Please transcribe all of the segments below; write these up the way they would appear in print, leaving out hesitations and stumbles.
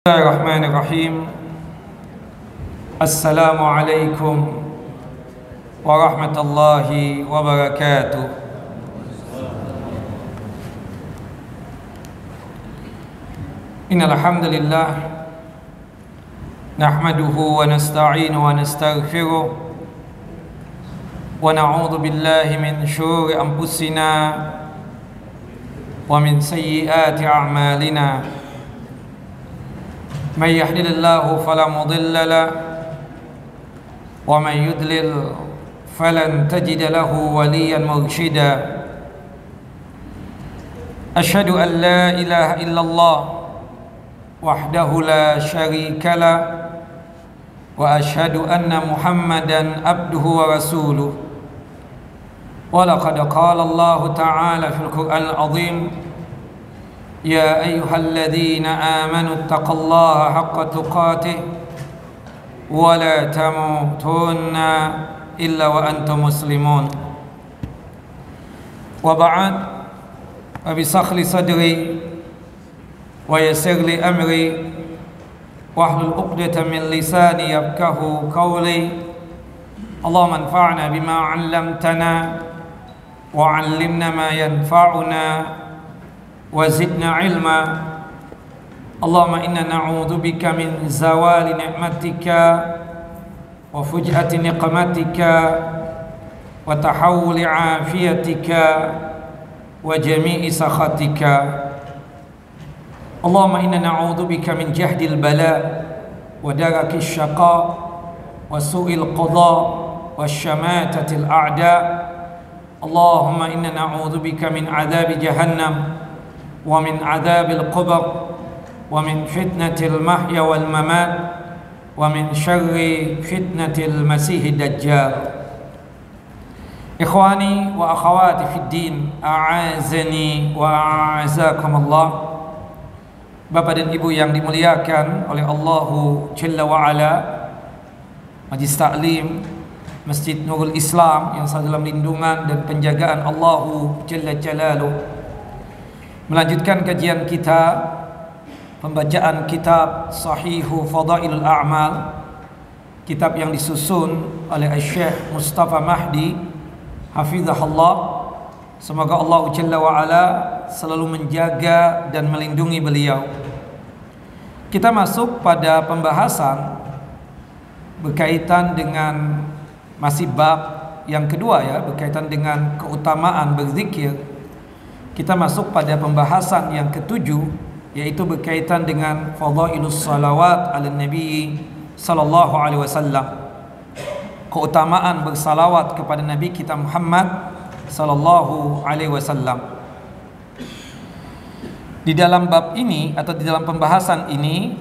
Bismillahirrahmanirrahim. Assalamualaikum warahmatullahi wabarakatuh. Innal hamdalillah nahmaduhu wa nasta'inuhu wa nastaghfiruh wa na'udzu billahi min syururi anfusina wa min sayyiati a'malina. من يهده الله فلا مضل له ومن يضلل فلن تجد له وليا مرشدا أشهد أن لا إله إلا الله وحده لا شريك له وأشهد أن محمدا عبده ورسوله ولقد قال الله تعالى في القرآن العظيم يا أيها الذين آمنوا اتقوا الله حق تقاته ولا تموتن إلا وأنتم مسلمون وبعد فبشرح لي صدري ويسر لي أمري واحلل عقدة من لساني يفقهوا قولي اللهم انفعنا بما علمتنا وعلمنا ما ينفعنا وزدنا علما اللهم إنا نعوذ بك من زوال نعمتك وفجأة نقمتك وتحول عافيتك وجميع سخطك اللهم إنا نعوذ بك من جهد البلاء ودرك الشقاء وسوء القضاء والشماتة الأعداء اللهم إنا نعوذ بك من عذاب جهنم ومن عذاب القبر ومن فتنة المحيا والممات ومن شر فتنة المسيح الدجال إخواني وأخواتي في الدين أعزني وأعزكم الله. Bapak dan Ibu yang dimuliakan oleh Allahu Jalla wa'ala, Majlis Ta'lim Masjid Nurul Islam yang selalu dalam lindungan dan penjagaan Allahu Jalla Jalaluh, melanjutkan kajian kita, pembacaan kitab Sahihu Fadailul A'mal, kitab yang disusun oleh Syekh Mustafa Mahdi hafizahullah. Semoga Allah Jalla wa'ala selalu menjaga dan melindungi beliau. Kita masuk pada pembahasan berkaitan dengan masih bab yang kedua, ya, berkaitan dengan keutamaan berzikir. Kita masuk pada pembahasan yang ketujuh, yaitu berkaitan dengan fadailus salawat ala nabi sallallahu alaihi wasallam, keutamaan bersalawat kepada Nabi kita Muhammad sallallahu alaihi wasallam. Di dalam bab ini atau di dalam pembahasan ini,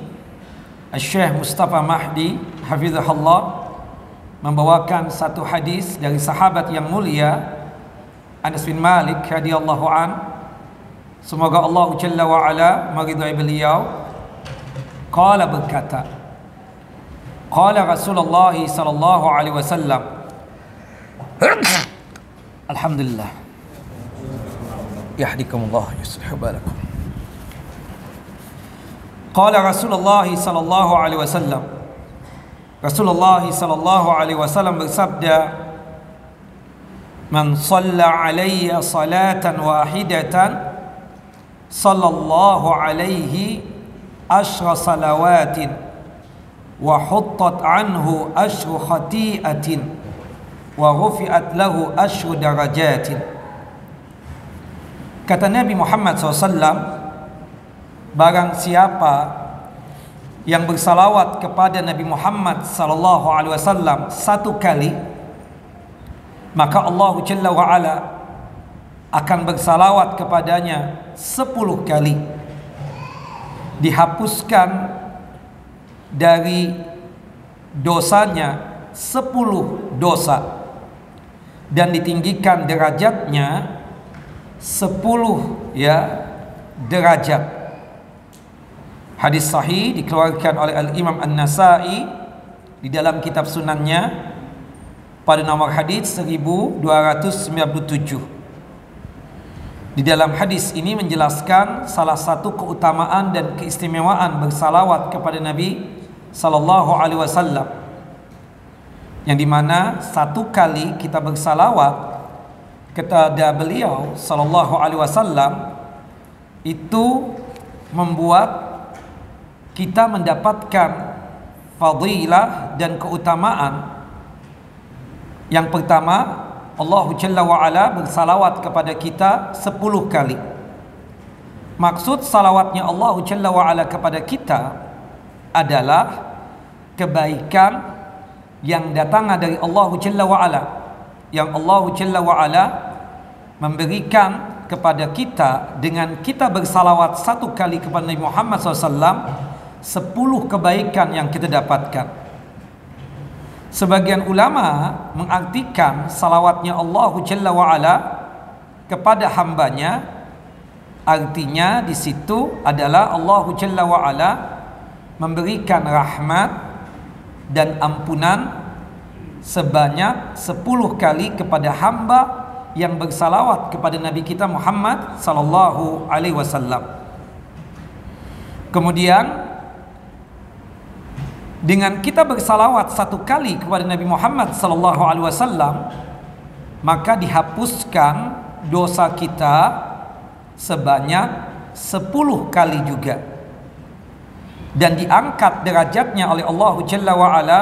Syekh Mustafa Mahdi hafizahullah membawakan satu hadis dari sahabat yang mulia Anas bin Malik radhiyallahu an. Semoga Allah Jalla wa ala meridai beliau. Qala, berkata, qala Rasulullah sallallahu alaihi wasallam. Alhamdulillah. Yahdikumullah yuslih balakum. Qala Rasulullah sallallahu alaihi wasallam. Rasulullah sallallahu alaihi wasallam bersabda, Man shalla alayya salatan wahidatan sallallahu alaihi ashra salawatin wa huttat anhu ashru khati'atin wa rufi'at lahu ashru darajatin. Kata Nabi Muhammad SAW, barang siapa yang bersalawat kepada Nabi Muhammad SAW satu kali, maka Allah Jalla wa'ala akan bersalawat kepadanya 10 kali, dihapuskan dari dosanya 10 dosa, dan ditinggikan derajatnya 10 derajat. Hadis sahih dikeluarkan oleh Al-Imam An-Nasa'i di dalam kitab sunannya pada nomor hadis 1297. Di dalam hadis ini menjelaskan salah satu keutamaan dan keistimewaan bersalawat kepada Nabi sallallahu alaihi wasallam, yang dimana satu kali kita bersalawat kepada beliau sallallahu alaihi wasallam itu membuat kita mendapatkan fadilah dan keutamaan. Yang pertama, Allah Jalla wa'ala bersalawat kepada kita 10 kali. Maksud salawatnya Allah Jalla wa'ala kepada kita adalah kebaikan yang datang dari Allah Jalla wa'ala, yang Allah Jalla wa'ala memberikan kepada kita dengan kita bersalawat 1 kali kepada Nabi Muhammad SAW, 10 kebaikan yang kita dapatkan. Sebagian ulama mengartikan salawatnya Allah Jalla wa'ala kepada hambanya, artinya di situ adalah Allah Jalla wa'ala memberikan rahmat dan ampunan sebanyak 10 kali kepada hamba yang bersalawat kepada Nabi kita Muhammad sallallahu alaihi wasallam. Kemudian dengan kita bersalawat 1 kali kepada Nabi Muhammad sallallahu alaihi wasallam, maka dihapuskan dosa kita sebanyak 10 kali juga, dan diangkat derajatnya oleh Allah Jalla wa'ala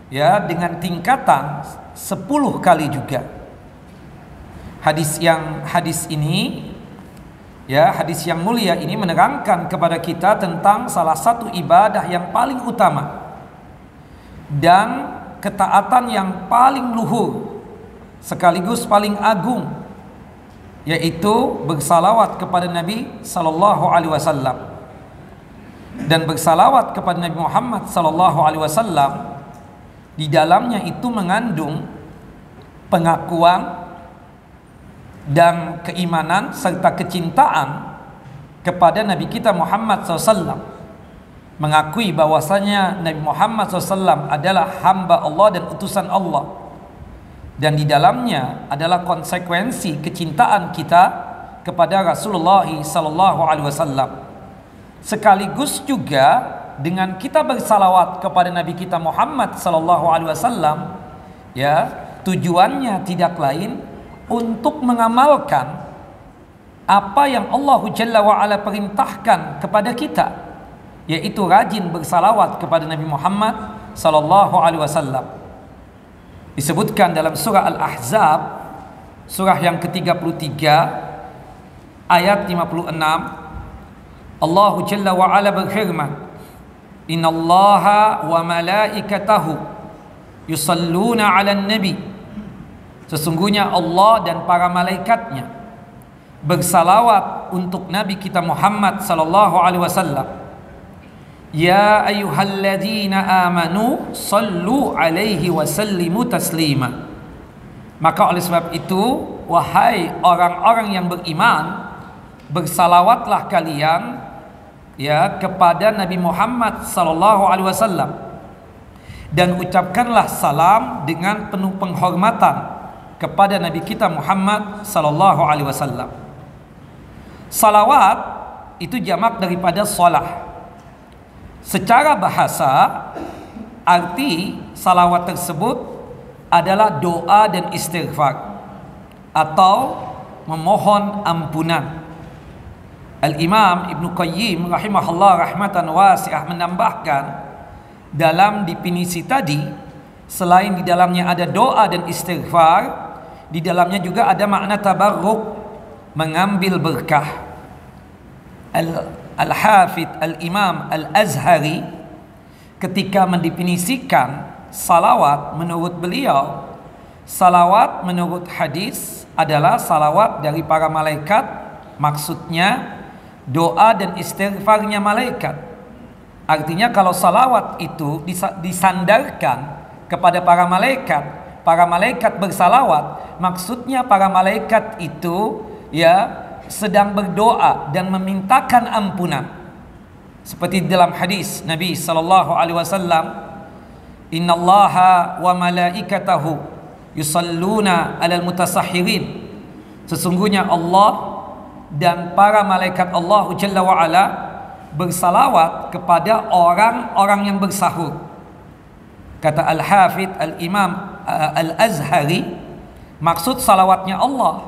ya dengan tingkatan 10 kali juga. Hadis ini ya, hadis yang mulia ini menerangkan kepada kita tentang salah satu ibadah yang paling utama dan ketaatan yang paling luhur sekaligus paling agung, yaitu bersalawat kepada Nabi sallallahu alaihi wasallam. Dan bersalawat kepada Nabi Muhammad sallallahu alaihi wasallam di dalamnya itu mengandung pengakuan dan keimanan serta kecintaan kepada Nabi kita Muhammad SAW, mengakui bahwasanya Nabi Muhammad SAW adalah hamba Allah dan utusan Allah, dan di dalamnya adalah konsekuensi kecintaan kita kepada Rasulullah SAW. Sekaligus juga dengan kita bersalawat kepada Nabi kita Muhammad SAW, ya, tujuannya tidak lain untuk mengamalkan apa yang Allah Jalla wa'ala perintahkan kepada kita, yaitu rajin bersalawat kepada Nabi Muhammad sallallahu alaihi wasallam. Disebutkan dalam surah Al-Ahzab, surah yang ke-33 ayat 56, Allah Jalla wa'ala berfirman, innallaha wa malaikatahu yusalluna 'alan nabi, sesungguhnya Allah dan para malaikatnya bersalawat untuk Nabi kita Muhammad sallallahu alaihi wasallam. Ya ayyuhalladzina amanu sallu alaihi wa sallimu taslima. Maka oleh sebab itu, wahai orang-orang yang beriman, bersalawatlah kalian ya kepada Nabi Muhammad sallallahu alaihi wasallam, dan ucapkanlah salam dengan penuh penghormatan kepada Nabi kita Muhammad sallallahu alaihi wasallam. Salawat itu jamak daripada salah. Secara bahasa, arti salawat tersebut adalah doa dan istighfar atau memohon ampunan. Al-Imam Ibnu Qayyim rahimahullah rahmatan wasi'ah menambahkan dalam definisi tadi, selain di dalamnya ada doa dan istighfar, di dalamnya juga ada makna tabarruk, mengambil berkah. Al-Hafidh Al-Imam Al-Azhari ketika mendefinisikan salawat, menurut beliau, salawat menurut hadis adalah salawat dari para malaikat, maksudnya doa dan istighfarnya malaikat. Artinya kalau salawat itu disandarkan kepada para malaikat bersalawat, maksudnya para malaikat itu ya sedang berdoa dan memintakan ampunan. Seperti dalam hadis Nabi sallallahu alaihi wasallam, innallaha wa malaikatahu yusalluna 'alal mutasahhirin. Sesungguhnya Allah dan para malaikat Allah Jalla wa'ala bersalawat kepada orang-orang yang bersahur. Kata Al-Hafidh Al-Imam Al-Azhari, maksud salawatnya Allah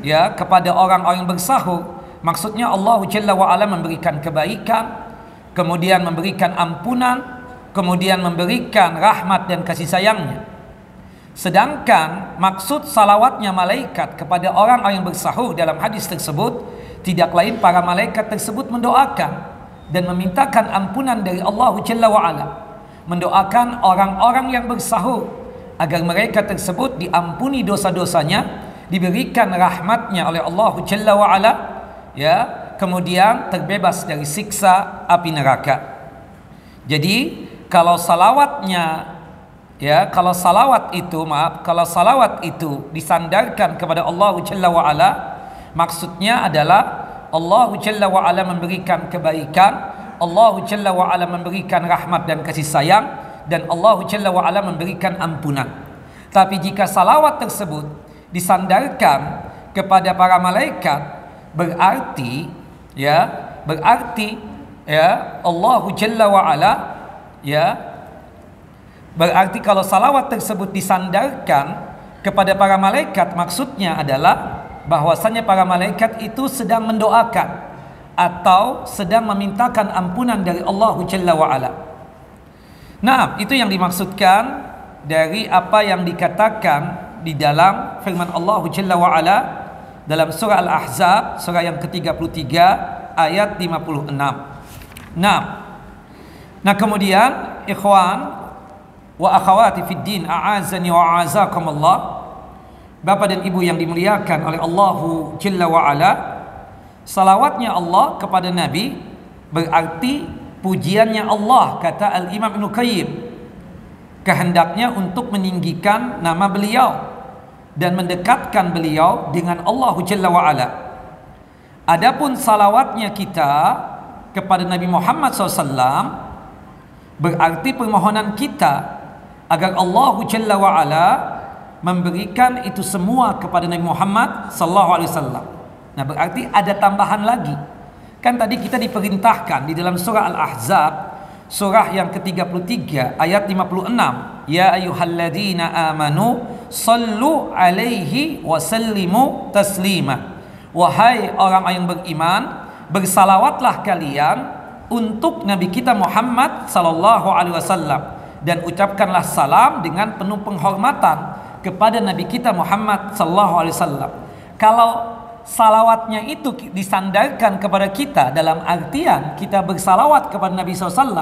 ya kepada orang-orang yang bersahur, maksudnya Allah Jalla wa'ala memberikan kebaikan, kemudian memberikan ampunan, kemudian memberikan rahmat dan kasih sayangnya. Sedangkan maksud salawatnya malaikat kepada orang-orang yang bersahur dalam hadis tersebut tidak lain para malaikat tersebut mendoakan dan memintakan ampunan dari Allah Jalla wa'ala, mendoakan orang-orang yang bersahur agar mereka tersebut diampuni dosa-dosanya, diberikan rahmatnya oleh Allah Jalla wa'ala, ya, kemudian terbebas dari siksa api neraka. Jadi kalau salawatnya kalau salawat itu disandarkan kepada Allah Jalla wa'ala, maksudnya adalah Allah Jalla wa'ala memberikan kebaikan, Allah Jalla wa'ala memberikan rahmat dan kasih sayang, dan Allah Jalla wa'ala memberikan ampunan. Tapi jika salawat tersebut disandarkan kepada para malaikat, berarti Allah Jalla wa'ala, berarti kalau salawat tersebut disandarkan kepada para malaikat, maksudnya adalah bahwasanya para malaikat itu sedang mendoakan atau sedang memintakan ampunan dari Allah Jalla wa'ala. Nah, itu yang dimaksudkan dari apa yang dikatakan di dalam firman Allah Jalla wa'ala dalam surah Al-Ahzab, surah yang ke-33 ayat 56. Nah kemudian ikhwan wa akhawati fid din, a'azani wa a'azakumullah, Bapak dan Ibu yang dimuliakan oleh Allah Jalla wa'ala, salawatnya Allah kepada Nabi berarti pujiannya Allah. Kata Al-Imam Ibnu Qayyim, kehendaknya untuk meninggikan nama beliau dan mendekatkan beliau dengan Allah Jalla wa'ala. Adapun salawatnya kita kepada Nabi Muhammad SAW berarti permohonan kita agar Allah Jalla wa'ala memberikan itu semua kepada Nabi Muhammad SAW. Nah, berarti ada tambahan lagi. Kan tadi kita diperintahkan di dalam surah Al-Ahzab, surah yang ke-33 ayat 56, ya ayyuhalladzina amanu sallu alaihi wa sallimu taslima. Wahai orang yang beriman, bersalawatlah kalian untuk Nabi kita Muhammad sallallahu alaihi wasallam, dan ucapkanlah salam dengan penuh penghormatan kepada Nabi kita Muhammad sallallahu alaihi wasallam. Kalau salawatnya itu disandarkan kepada kita dalam artian kita bersalawat kepada Nabi SAW,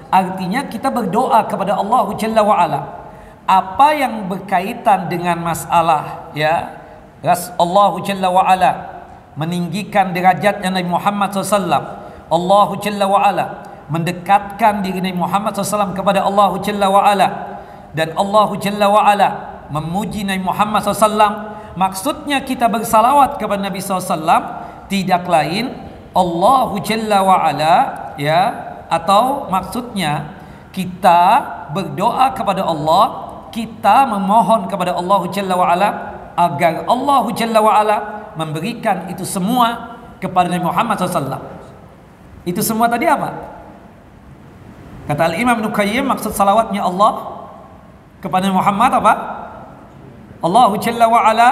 artinya kita berdoa kepada Allah Jalla wa'ala. Apa yang berkaitan dengan masalah Allah Jalla wa'ala meninggikan derajatnya Nabi Muhammad SAW, Allah Jalla wa'ala mendekatkan diri Nabi Muhammad SAW kepada Allah Jalla wa'ala, dan Allah Jalla wa'ala memuji Nabi Muhammad SAW, maksudnya kita bersalawat kepada Nabi SAW tidak lain Allah Jalla wa'ala, atau maksudnya kita berdoa kepada Allah, kita memohon kepada Allah Jalla wa'ala agar Allah Jalla wa'ala memberikan itu semua kepada Nabi Muhammad SAW. Itu semua tadi apa? Kata Al-Imam Ibnu Qayyim, maksud salawatnya Allah kepada Nabi Muhammad apa? Allah Jalla wa'ala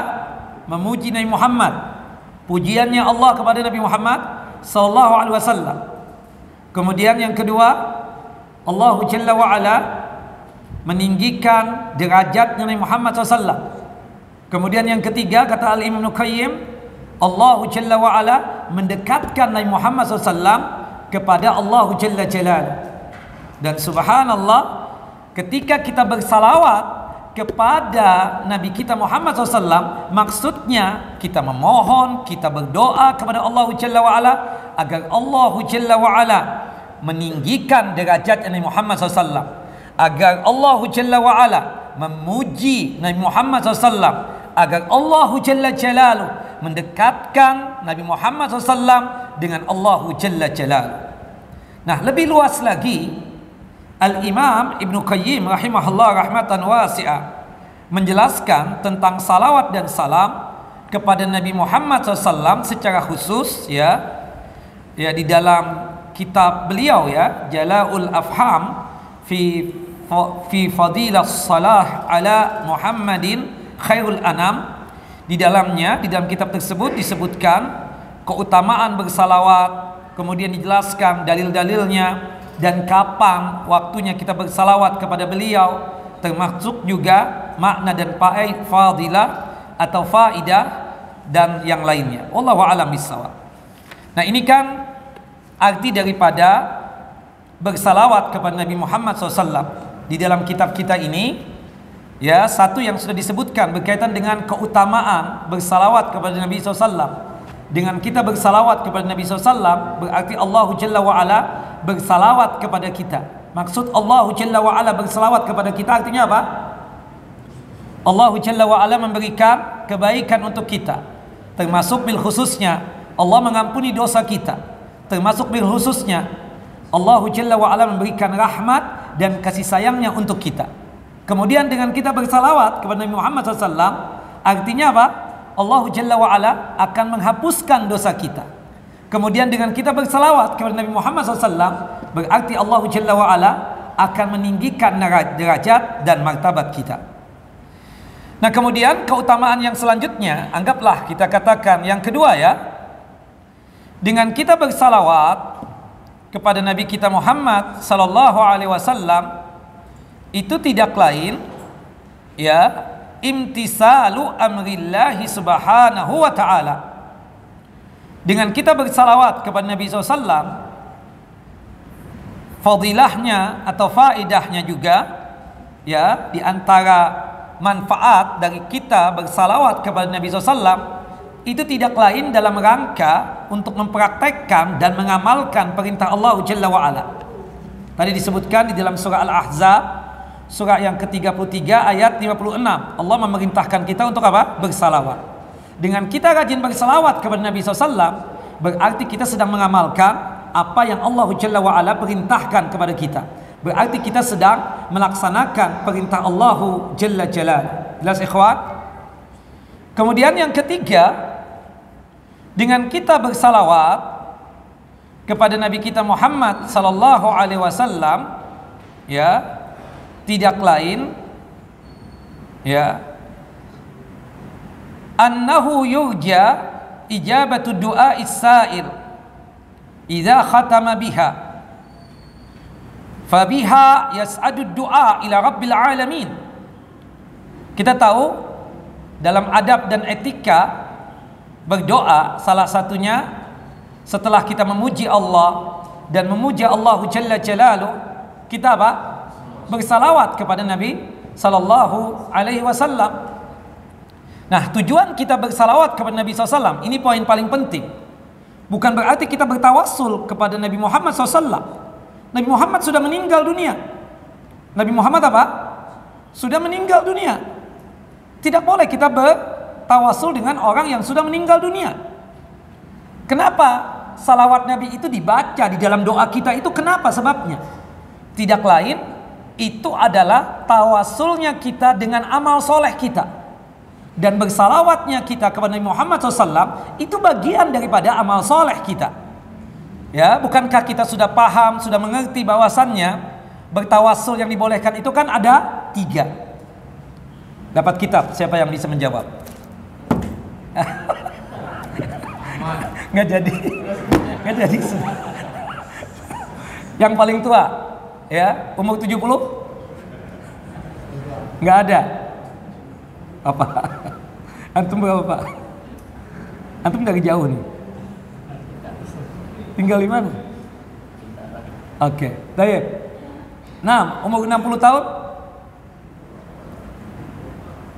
memuji Nabi Muhammad, pujiannya Allah kepada Nabi Muhammad sallallahu alaihi wasallam. Kemudian yang kedua, Allah Jalla wa'ala meninggikan derajatnya Nabi Muhammad SAW. Kemudian yang ketiga, kata Al-Imam Ibnu Qayyim, Allah Jalla wa'ala mendekatkan Nabi Muhammad SAW kepada Allah Jalla Jalal. Dan subhanallah, ketika kita bersalawat kepada Nabi kita Muhammad SAW, maksudnya kita memohon, kita berdoa kepada Allah Jalla wa'ala agar Allah Jalla wa'ala meninggikan derajat Nabi Muhammad SAW, agar Allah Jalla wa'ala memuji Nabi Muhammad SAW, agar Allah Jalla Jalaluh mendekatkan Nabi Muhammad SAW dengan Allah Jalla Jalaluh. Nah, lebih luas lagi, Al-Imam Ibnu Qayyim rahimahullah rahmatan wasi'ah menjelaskan tentang salawat dan salam kepada Nabi Muhammad SAW secara khusus, ya di dalam kitab beliau, ya, Jala'ul Afham fi Fadilah Salah ala Muhammadin Khairul Anam. Di dalamnya, di dalam kitab tersebut disebutkan keutamaan bersalawat, kemudian dijelaskan dalil-dalilnya dan kapan waktunya kita bersalawat kepada beliau, termasuk juga makna dan fadilah atau faidah dan yang lainnya. Wallahu a'lam bishawab. Nah, ini kan arti daripada bersalawat kepada Nabi Muhammad SAW. Di dalam kitab kita ini, ya, satu yang sudah disebutkan berkaitan dengan keutamaan bersalawat kepada Nabi SAW. Dengan kita bersalawat kepada Nabi SAW, berarti Allah Jalla wa'ala bersalawat kepada kita. Maksud Allah Jalla wa'ala bersalawat kepada kita artinya apa? Allah Jalla wa'ala memberikan kebaikan untuk kita. Termasuk bil khususnya Allah mengampuni dosa kita. Termasuk bil khususnya Allah Jalla wa'ala memberikan rahmat dan kasih sayangnya untuk kita. Kemudian dengan kita bersalawat kepada Nabi Muhammad SAW, artinya apa? Allah Jalla wa'ala akan menghapuskan dosa kita. Kemudian dengan kita bersalawat kepada Nabi Muhammad SAW, berarti Allah Jalla wa'ala akan meninggikan derajat dan martabat kita. Nah, kemudian keutamaan yang selanjutnya, anggaplah kita katakan yang kedua, ya, dengan kita bersalawat kepada Nabi kita Muhammad sallallahu alaihi wasallam, itu tidak lain, ya, imtisalu amrillahi subhanahu wa ta'ala. Dengan kita bersalawat kepada Nabi SAW, fadilahnya atau faidahnya juga, ya, di antara manfaat dari kita bersalawat kepada Nabi SAW itu tidak lain dalam rangka untuk mempraktekkan dan mengamalkan perintah Allah Jalla wa'ala. Tadi disebutkan di dalam surah Al-Ahzab, surah yang ke-33 ayat 56, Allah memerintahkan kita untuk apa? Bersalawat. Dengan kita rajin bersalawat kepada Nabi SAW, berarti kita sedang mengamalkan apa yang Allah Jalla wa'ala perintahkan kepada kita. Berarti kita sedang melaksanakan perintah Allah Jalla Jalal. Jelas ikhwan? Kemudian yang ketiga, dengan kita bersalawat kepada Nabi kita Muhammad sallallahu alaihi wasallam, ya, tidak lain, ya, annahu yurja ijabatu du'a is-sa'il idza khatama biha fabiha yas'adu du'a ila rabbil alamin. Kita tahu dalam adab dan etika berdoa, salah satunya setelah kita memuji Allah dan memuja Allah Jalla Jalaluh, kita apa? Bersalawat kepada Nabi sallallahu alaihi wasallam. Nah, tujuan kita bersalawat kepada Nabi SAW, ini poin paling penting. Bukan berarti kita bertawassul kepada Nabi Muhammad SAW. Nabi Muhammad sudah meninggal dunia. Nabi Muhammad apa? Sudah meninggal dunia. Tidak boleh kita bertawassul dengan orang yang sudah meninggal dunia. Kenapa salawat Nabi itu dibaca di dalam doa kita itu? Kenapa sebabnya? Tidak lain, itu adalah tawassulnya kita dengan amal soleh kita. Dan bersalawatnya kita kepada Nabi Muhammad SAW itu bagian daripada amal soleh kita. Ya, bukankah kita sudah paham, sudah mengerti bahwasannya bertawassul yang dibolehkan itu kan ada 3. Dapat kitab, siapa yang bisa menjawab? Nggak jadi. Yang paling tua, ya, umur 70? Nggak ada. Apa? Antum berapa, Pak? Antum dari jauh nih. Tinggal di mana? Oke, baik. Nah, umur 60 tahun?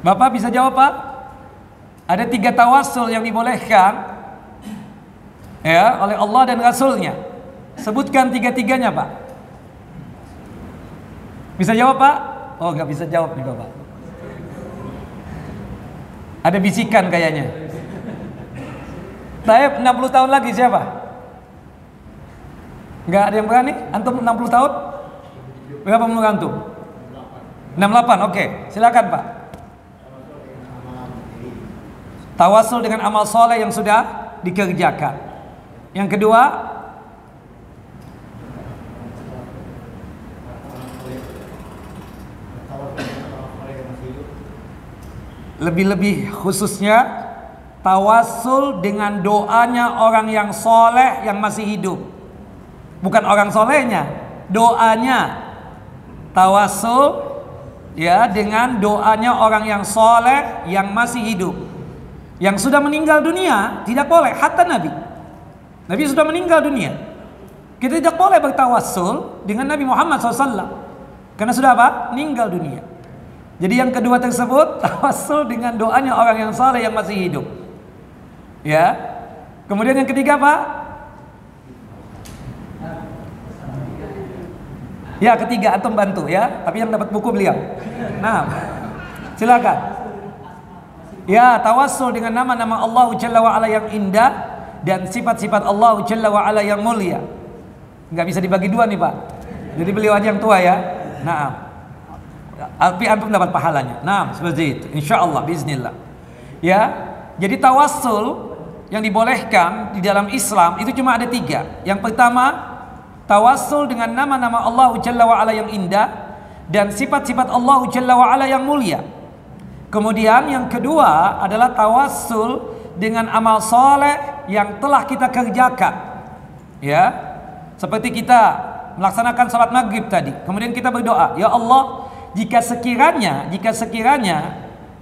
Bapak bisa jawab, Pak? Ada 3 tawassul yang dibolehkan, ya, oleh Allah dan Rasulnya. Sebutkan 3-tiganya, Pak. Bisa jawab, Pak? Oh, nggak bisa jawab nih, Bapak. Ada bisikan kayaknya. Taib 60 tahun lagi siapa? Nggak ada yang berani? Antum 60 tahun? Berapa umur antum? 68, oke. Silakan, Pak. Tawasul dengan amal soleh yang sudah dikerjakan. Yang kedua, lebih-lebih khususnya tawasul dengan doanya orang yang soleh yang masih hidup. Bukan orang solehnya, doanya. Tawasul ya dengan doanya orang yang soleh yang masih hidup. Yang sudah meninggal dunia tidak boleh. Hatta Nabi sudah meninggal dunia, kita tidak boleh bertawasul dengan Nabi Muhammad SAW karena sudah apa? Meninggal dunia. Jadi yang kedua tersebut tawasul dengan doanya orang yang saleh yang masih hidup. Ya. Kemudian yang ketiga Pak? Ya ketiga antum bantu ya, tapi yang dapat buku beliau. Nah, silakan. Ya, tawasul dengan nama-nama Allah Jalla wa Ala yang indah dan sifat-sifat Allah Jalla wa Ala yang mulia. Nggak bisa dibagi dua nih Pak. Jadi beliau aja yang tua ya. Nah. Tapi antum dapat pahalanya. Nah, seperti itu. Insyaallah biiznillah. Ya. Jadi tawasul yang dibolehkan di dalam Islam itu cuma ada 3. Yang pertama, tawasul dengan nama-nama Allah Jalla wa Ala yang indah dan sifat-sifat Allah Jalla wa Ala yang mulia. Kemudian yang kedua adalah tawasul dengan amal soleh yang telah kita kerjakan. Ya. Seperti kita melaksanakan salat maghrib tadi. Kemudian kita berdoa, ya Allah, jika sekiranya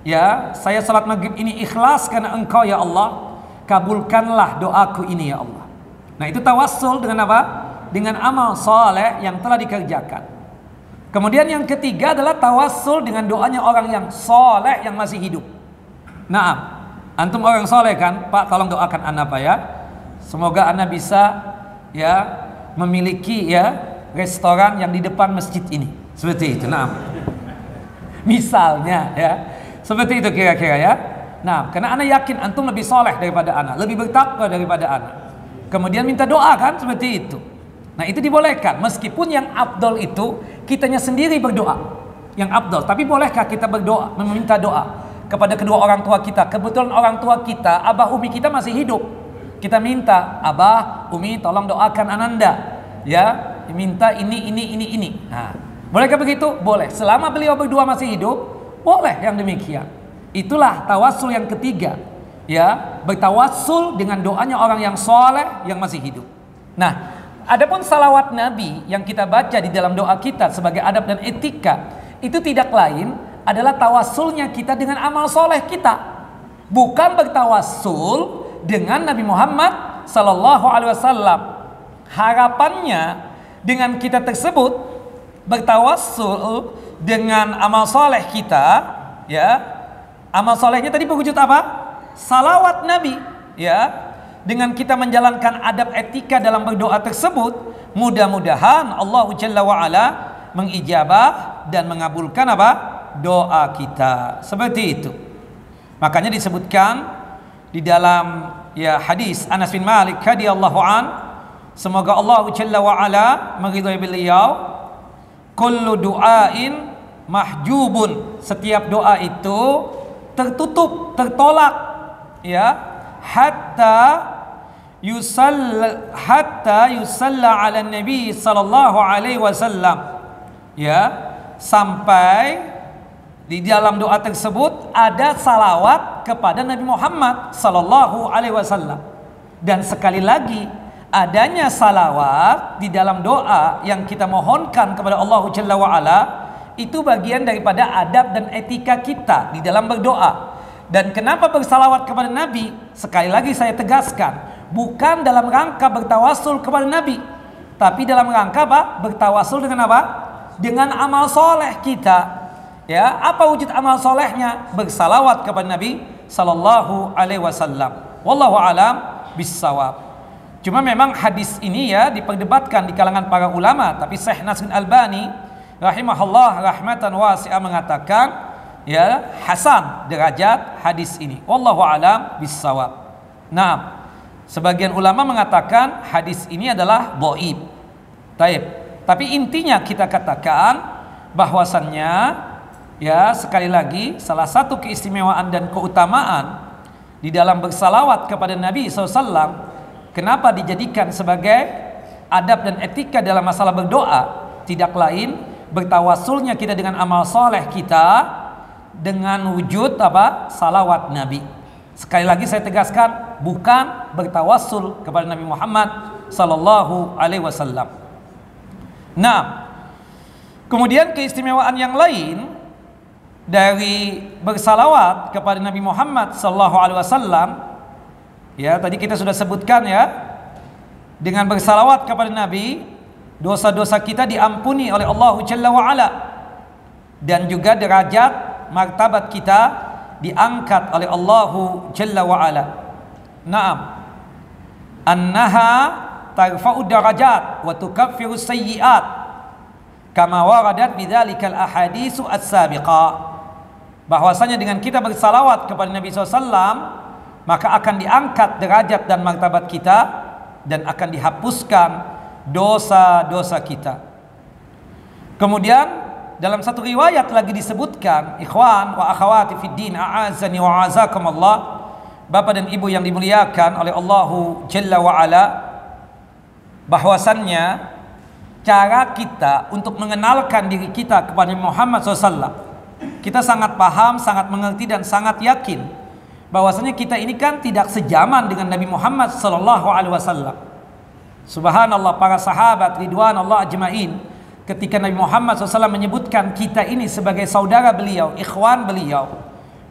ya saya salat maghrib ini ikhlas karena Engkau ya Allah, kabulkanlah doaku ini ya Allah. Nah itu tawassul dengan apa? Dengan amal soleh yang telah dikerjakan. Kemudian yang ketiga adalah tawassul dengan doanya orang yang soleh yang masih hidup. Nah, antum orang soleh kan? Pak tolong doakan ana Pak ya. Semoga ana bisa ya memiliki ya restoran yang di depan masjid ini. Seperti itu. Nah, misalnya ya seperti itu kira-kira ya. Nah, karena ana yakin antum lebih soleh daripada ana, lebih bertakwa daripada ana. Kemudian minta doa kan seperti itu. Nah itu dibolehkan meskipun yang afdol itu kitanya sendiri berdoa yang afdol. Tapi bolehkah kita berdoa meminta doa kepada kedua orang tua kita? Kebetulan orang tua kita, abah umi kita masih hidup. Kita minta, abah umi tolong doakan ananda ya, minta ini. Nah, bolehkah begitu? Boleh. Selama beliau berdua masih hidup, boleh yang demikian. Itulah tawassul yang ketiga. Ya, bertawassul dengan doanya orang yang soleh yang masih hidup. Nah, adapun salawat Nabi yang kita baca di dalam doa kita sebagai adab dan etika, itu tidak lain adalah tawassulnya kita dengan amal soleh kita. Bukan bertawassul dengan Nabi Muhammad sallallahu alaihi wasallam. Harapannya dengan kita tersebut bertawassul dengan amal soleh kita, ya. Amal solehnya tadi berwujud apa? Salawat Nabi, ya. Dengan kita menjalankan adab etika dalam berdoa tersebut, mudah-mudahan Allah Jalla wa Ala mengijabah dan mengabulkan apa? Doa kita. Seperti itu. Makanya disebutkan di dalam ya hadis Anas bin Malik radhiyallahu an, semoga Allah Jalla wa Ala meridhai beliau, kullu du'ain mahjubun, setiap doa itu tertutup, tertolak ya, hatta yusalla ala Nabi sallallahu alaihi wasallam, ya, sampai di dalam doa tersebut ada salawat kepada Nabi Muhammad sallallahu alaihi wasallam. Dan sekali lagi, adanya salawat di dalam doa yang kita mohonkan kepada Allah Jalla wa Ala itu bagian daripada adab dan etika kita di dalam berdoa. Dan kenapa bersalawat kepada Nabi? Sekali lagi saya tegaskan, bukan dalam rangka bertawasul kepada Nabi, tapi dalam rangka apa? Bertawasul dengan apa? Dengan amal soleh kita. Ya, apa wujud amal solehnya? Bersalawat kepada Nabi sallallahu alaihi wasallam. Wallahu alam bissawab. Cuma memang hadis ini ya diperdebatkan di kalangan para ulama, tapi Syekh Nasruddin Albani rahimahullah rahmatan wasi'ah mengatakan ya hasan derajat hadis ini. Wallahu alam bissawab. Nah, sebagian ulama mengatakan hadis ini adalah dhaif. Taib. Tapi intinya kita katakan bahwasannya ya sekali lagi salah satu keistimewaan dan keutamaan di dalam bersalawat kepada Nabi SAW, kenapa dijadikan sebagai adab dan etika dalam masalah berdoa? Tidak lain bertawasulnya kita dengan amal soleh kita dengan wujud apa? Salawat Nabi. Sekali lagi saya tegaskan, bukan bertawasul kepada Nabi Muhammad sallallahu alaihi wasallam. Nah, kemudian keistimewaan yang lain dari bersalawat kepada Nabi Muhammad sallallahu alaihi wasallam, ya tadi kita sudah sebutkan ya, dengan bersalawat kepada Nabi dosa-dosa kita diampuni oleh Allah Jalla wa Ala, dan juga derajat martabat kita diangkat oleh Allah Jalla wa Ala. Naam, annaha tarfa'u darajat wa tukaffiru sayyi'at kama waradat bidzalikal ahaditsu as-sabiqah. Bahwasanya dengan kita bersalawat kepada Nabi SAW, maka akan diangkat derajat dan martabat kita dan akan dihapuskan dosa-dosa kita. Kemudian dalam satu riwayat lagi disebutkan, ikhwan wa akhawati fid din, a'azani wa a'azakumullah, Bapak dan Ibu yang dimuliakan oleh Allah Jalla wa Ala, bahwasannya cara kita untuk mengenalkan diri kita kepada Muhammad SAW, kita sangat paham, sangat mengerti dan sangat yakin bahwasanya kita ini kan tidak sejaman dengan Nabi Muhammad SAW. Subhanallah, para sahabat ridwanullah ajmain, ketika Nabi Muhammad SAW menyebutkan kita ini sebagai saudara beliau, ikhwan beliau,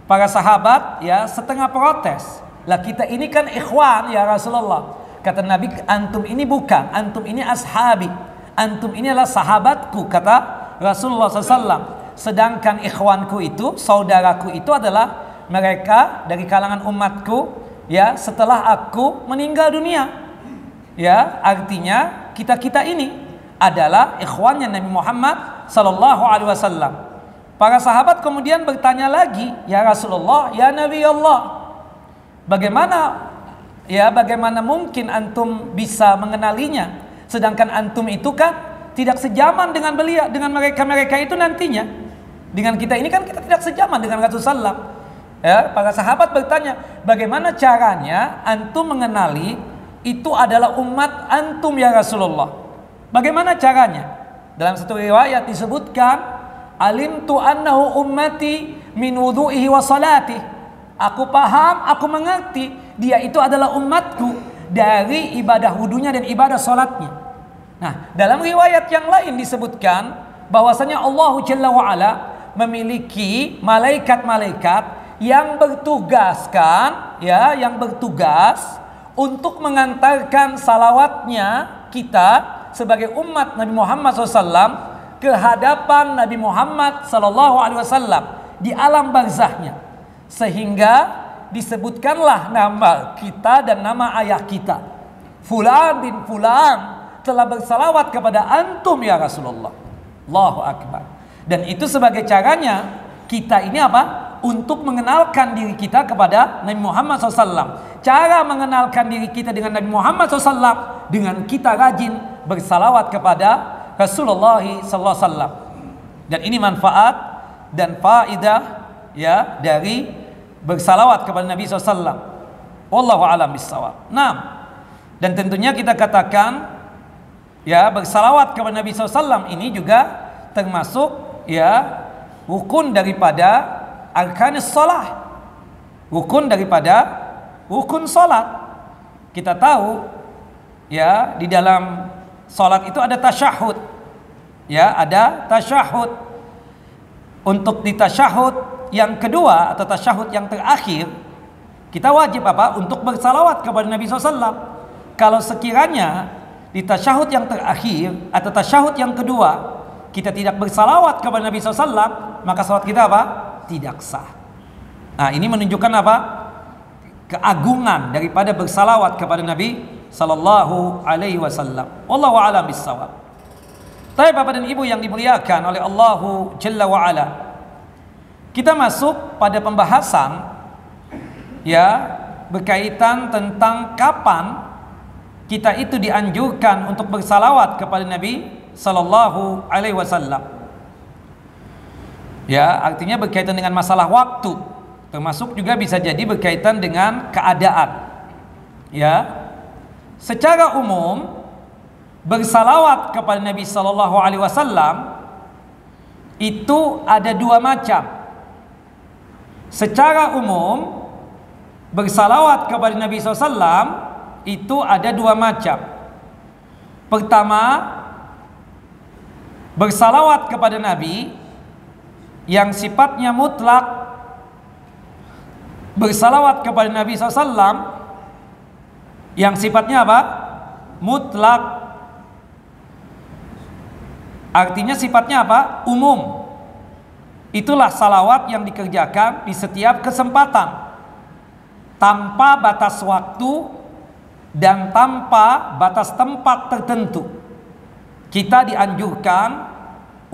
para sahabat ya setengah protes. Lah kita ini kan ikhwan ya Rasulullah. Kata Nabi, antum ini bukan, antum ini ashabi, antum ini adalah sahabatku, kata Rasulullah SAW. Sedangkan ikhwanku itu, saudaraku itu adalah mereka dari kalangan umatku ya setelah aku meninggal dunia. Ya, artinya kita ini adalah ikhwannya Nabi Muhammad sallallahu alaihi wasallam. Para sahabat kemudian bertanya lagi, ya Rasulullah, ya Nabi Allah, bagaimana mungkin antum bisa mengenalinya, sedangkan antum itu kan tidak sejaman dengan beliau, dengan mereka itu nantinya. Dengan kita ini kan kita tidak sejaman dengan Rasulullah. Ya, para sahabat bertanya, bagaimana caranya antum mengenali itu adalah umat antum ya Rasulullah? Bagaimana caranya? Dalam satu riwayat disebutkan, alimtu annahu ummati min wudu'ihi wa salati. Aku paham, aku mengerti dia itu adalah umatku dari ibadah wudunya dan ibadah salatnya. Nah, dalam riwayat yang lain disebutkan bahwasanya Allah Jalla wa Ala memiliki malaikat-malaikat yang bertugaskan ya, yang bertugas untuk mengantarkan salawatnya kita sebagai umat Nabi Muhammad SAW ke hadapan Nabi Muhammad SAW di alam barzahnya, sehingga disebutkanlah nama kita dan nama ayah kita, Fulan bin Fulan telah bersalawat kepada antum ya Rasulullah. Allahu Akbar. Dan itu sebagai caranya kita ini apa? Untuk mengenalkan diri kita kepada Nabi Muhammad SAW. Cara mengenalkan diri kita dengan Nabi Muhammad SAW dengan kita rajin bersalawat kepada Rasulullah SAW. Dan ini manfaat dan faedah ya dari bersalawat kepada Nabi SAW. Wallahu a'lam bissawab. Nah, dan tentunya kita katakan ya bersalawat kepada Nabi SAW ini juga termasuk ya rukun daripada arkanis salah, rukun daripada rukun salat. Kita tahu ya di dalam salat itu ada tasyahud, ya ada tasyahud. Untuk di tasyahud yang kedua atau tasyahud yang terakhir, kita wajib apa? Untuk bersalawat kepada Nabi SAW. Kalau sekiranya di tasyahud yang terakhir atau tasyahud yang kedua kita tidak bersalawat kepada Nabi SAW, maka salat kita apa? Tidak sah. Nah, ini menunjukkan apa? Keagungan daripada bersalawat kepada Nabi Sallallahu Alaihi Wasallam. Wallahu a'lam bissawab. Tapi Bapak dan Ibu yang dimuliakan oleh Allah Jalla wa Ala, kita masuk pada pembahasan ya berkaitan tentang kapan kita itu dianjurkan untuk bersalawat kepada Nabi Sallallahu Alaihi Wasallam. Ya, artinya berkaitan dengan masalah waktu. Termasuk juga bisa jadi berkaitan dengan keadaan. Ya. Secara umum bersalawat kepada Nabi sallallahu alaihi wasallam itu ada dua macam. Secara umum bersalawat kepada Nabi SAW itu ada dua macam. Pertama, bersalawat kepada Nabi yang sifatnya mutlak. Bersalawat kepada Nabi SAW yang sifatnya apa? Mutlak. Artinya sifatnya apa? Umum. Itulah salawat yang dikerjakan di setiap kesempatan, tanpa batas waktu dan tanpa batas tempat tertentu. Kita dianjurkan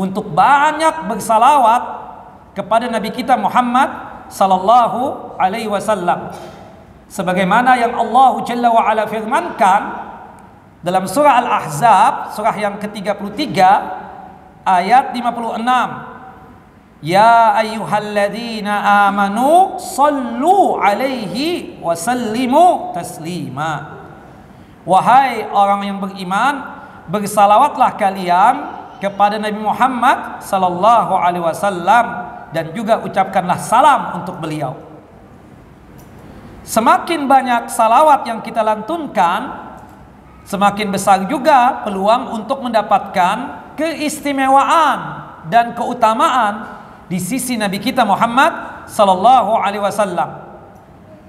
untuk banyak bersalawat kepada Nabi kita Muhammad sallallahu alaihi wasallam, sebagaimana yang Allah Jalla wa Ala firmankan dalam surah Al-Ahzab, surah yang ke-33 ayat 56. Ya ayyuhalladzina amanu sallu alaihi wa sallimu taslima. Wahai orang yang beriman, bersalawatlah kalian kepada Nabi Muhammad sallallahu alaihi wasallam dan juga ucapkanlah salam untuk beliau. Semakin banyak salawat yang kita lantunkan, semakin besar juga peluang untuk mendapatkan keistimewaan dan keutamaan di sisi Nabi kita Muhammad sallallahu alaihi wasallam.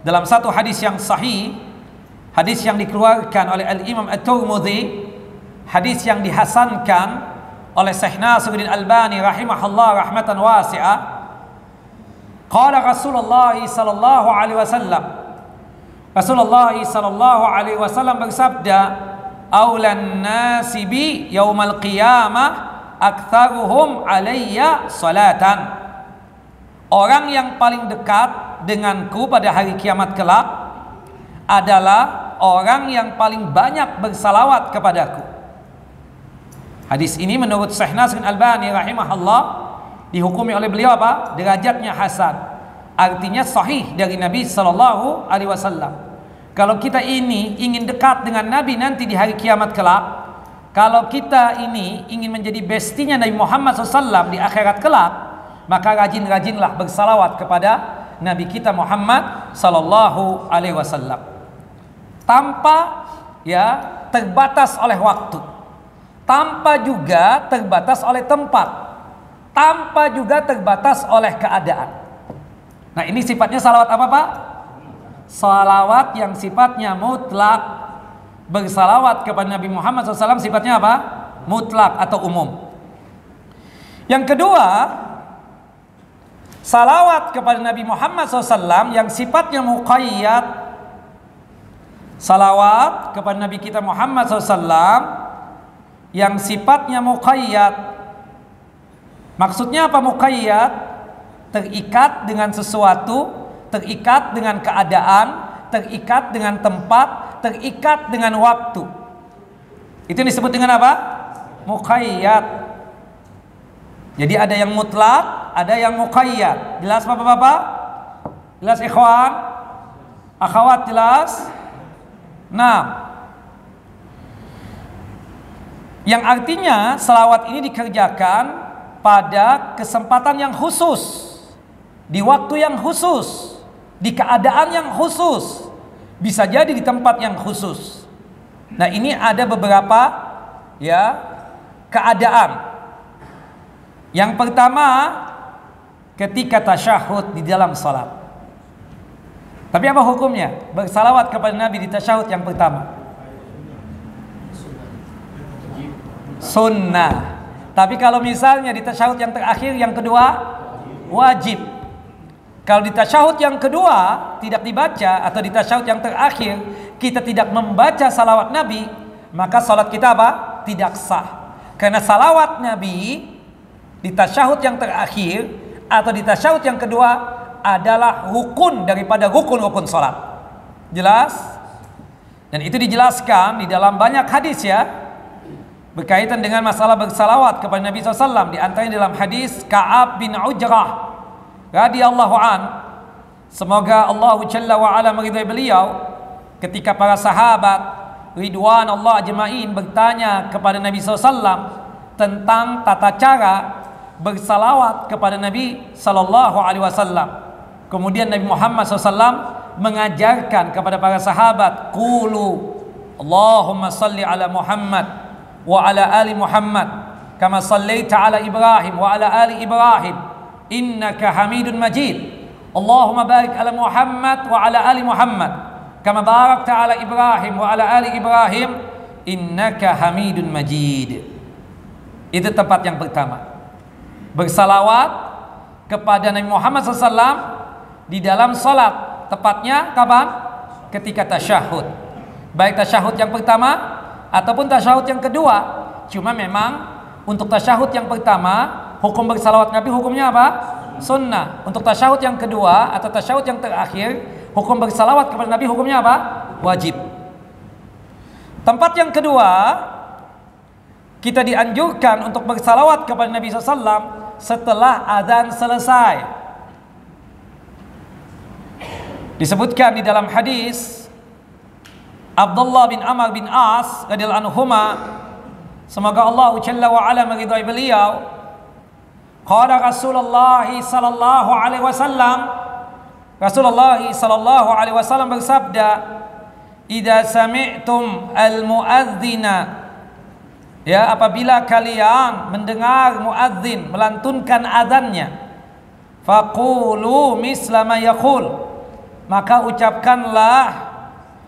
Dalam satu hadis yang sahih, hadis yang dikeluarkan oleh Al-Imam At-Tirmidzi, hadis yang dihasankan oleh Syekh Nasiruddin Albani rahimahullah rahmatan wasi'ah, qala Rasulullah sallallahu alaihi wasallam, Rasulullah sallallahu alaihi wasallam bersabda, aulan nasi bi yaumal qiyamah aktsaruhum alayya salatan. Orang yang paling dekat denganku pada hari kiamat kelak adalah orang yang paling banyak bersalawat kepadaku. Hadis ini menurut Syekh Nasiruddin Albani rahimahullah dihukumi oleh beliau apa? Derajatnya hasan. Artinya sahih dari Nabi sallallahu alaihi wasallam. Kalau kita ini ingin dekat dengan Nabi nanti di hari kiamat kelak, kalau kita ini ingin menjadi bestinya Nabi Muhammad SAW di akhirat kelak, maka rajin-rajinlah bersalawat kepada Nabi kita Muhammad Sallallahu Alaihi Wasallam, tanpa terbatas oleh waktu, tanpa juga terbatas oleh tempat, tanpa juga terbatas oleh keadaan. Nah, ini sifatnya salawat apa, Pak? Salawat yang sifatnya mutlak. Bersalawat kepada Nabi Muhammad SAW sifatnya apa? Mutlak atau umum. Yang kedua, salawat kepada Nabi Muhammad SAW yang sifatnya muqayyad. Salawat kepada Nabi kita Muhammad SAW yang sifatnya muqayyad. Maksudnya apa muqayyad? Terikat dengan sesuatu, terikat dengan keadaan, terikat dengan tempat, terikat dengan waktu. Itu disebut dengan apa? Muqayyad. Jadi ada yang mutlak, ada yang muqayyad. Jelas Bapak-bapak? Jelas ikhwan? Akhwat jelas? Nah, yang artinya selawat ini dikerjakan pada kesempatan yang khusus, di waktu yang khusus, di keadaan yang khusus, bisa jadi di tempat yang khusus. Nah, ini ada beberapa keadaan. Yang pertama, ketika tasyahud di dalam salat. Tapi apa hukumnya? Bersalawat kepada Nabi di tasyahud yang pertama. Sunnah. Tapi kalau misalnya di tasyahud yang terakhir, yang kedua, wajib. Kalau di tasyahud yang kedua tidak dibaca, atau di tasyahud yang terakhir kita tidak membaca salawat Nabi, maka salat kita apa? Tidak sah. Karena salawat Nabi di tasyahud yang terakhir atau di tasyahud yang kedua adalah rukun daripada rukun-rukun salat. Jelas? Dan itu dijelaskan di dalam banyak hadis berkaitan dengan masalah bersalawat kepada Nabi SAW. Di antaranya dalam hadis Ka'ab bin Ujrah radhiyallahu an, Semoga Allah Jalla wa Ala meridai beliau ketika para sahabat ridwan Allah ajma'in bertanya kepada Nabi SAW tentang tata cara bersalawat kepada Nabi SAW. Kemudian Nabi Muhammad SAW mengajarkan kepada para sahabat, qulu Allahumma salli ala Muhammad wa ala ali Muhammad kama sallaita ala Ibrahim wa ala ali Ibrahim innaka Hamidun Majid. Allahumma barik ala Muhammad wa ala ali Muhammad kama barakta ala Ibrahim wa ala ali Ibrahim innaka Hamidun Majid. Itu tempat yang pertama, bersalawat kepada Nabi Muhammad SAW di dalam salat. Tepatnya kapan? Ketika tasyahud, baik tasyahud yang pertama ataupun tasyahud yang kedua. Cuma memang untuk tasyahud yang pertama hukum bersalawat Nabi hukumnya apa? Sunnah. Untuk tasyahud yang kedua atau tasyahud yang terakhir, hukum bersalawat kepada Nabi hukumnya apa? Wajib. Tempat yang kedua, kita dianjurkan untuk bersalawat kepada Nabi SAW setelah azan selesai. Disebutkan di dalam hadis Abdullah bin Amr bin As radhiyallahu anhuma, semoga Allah Jalla wa Ala meridai beliau, qala Rasulullah sallallahu alaihi wasallam, Rasulullah sallallahu alaihi wasallam bersabda, idza sami'tum al-muadzina, ya, apabila kalian mendengar muadzin melantunkan azannya, faqulu misla ma yaqul, maka ucapkanlah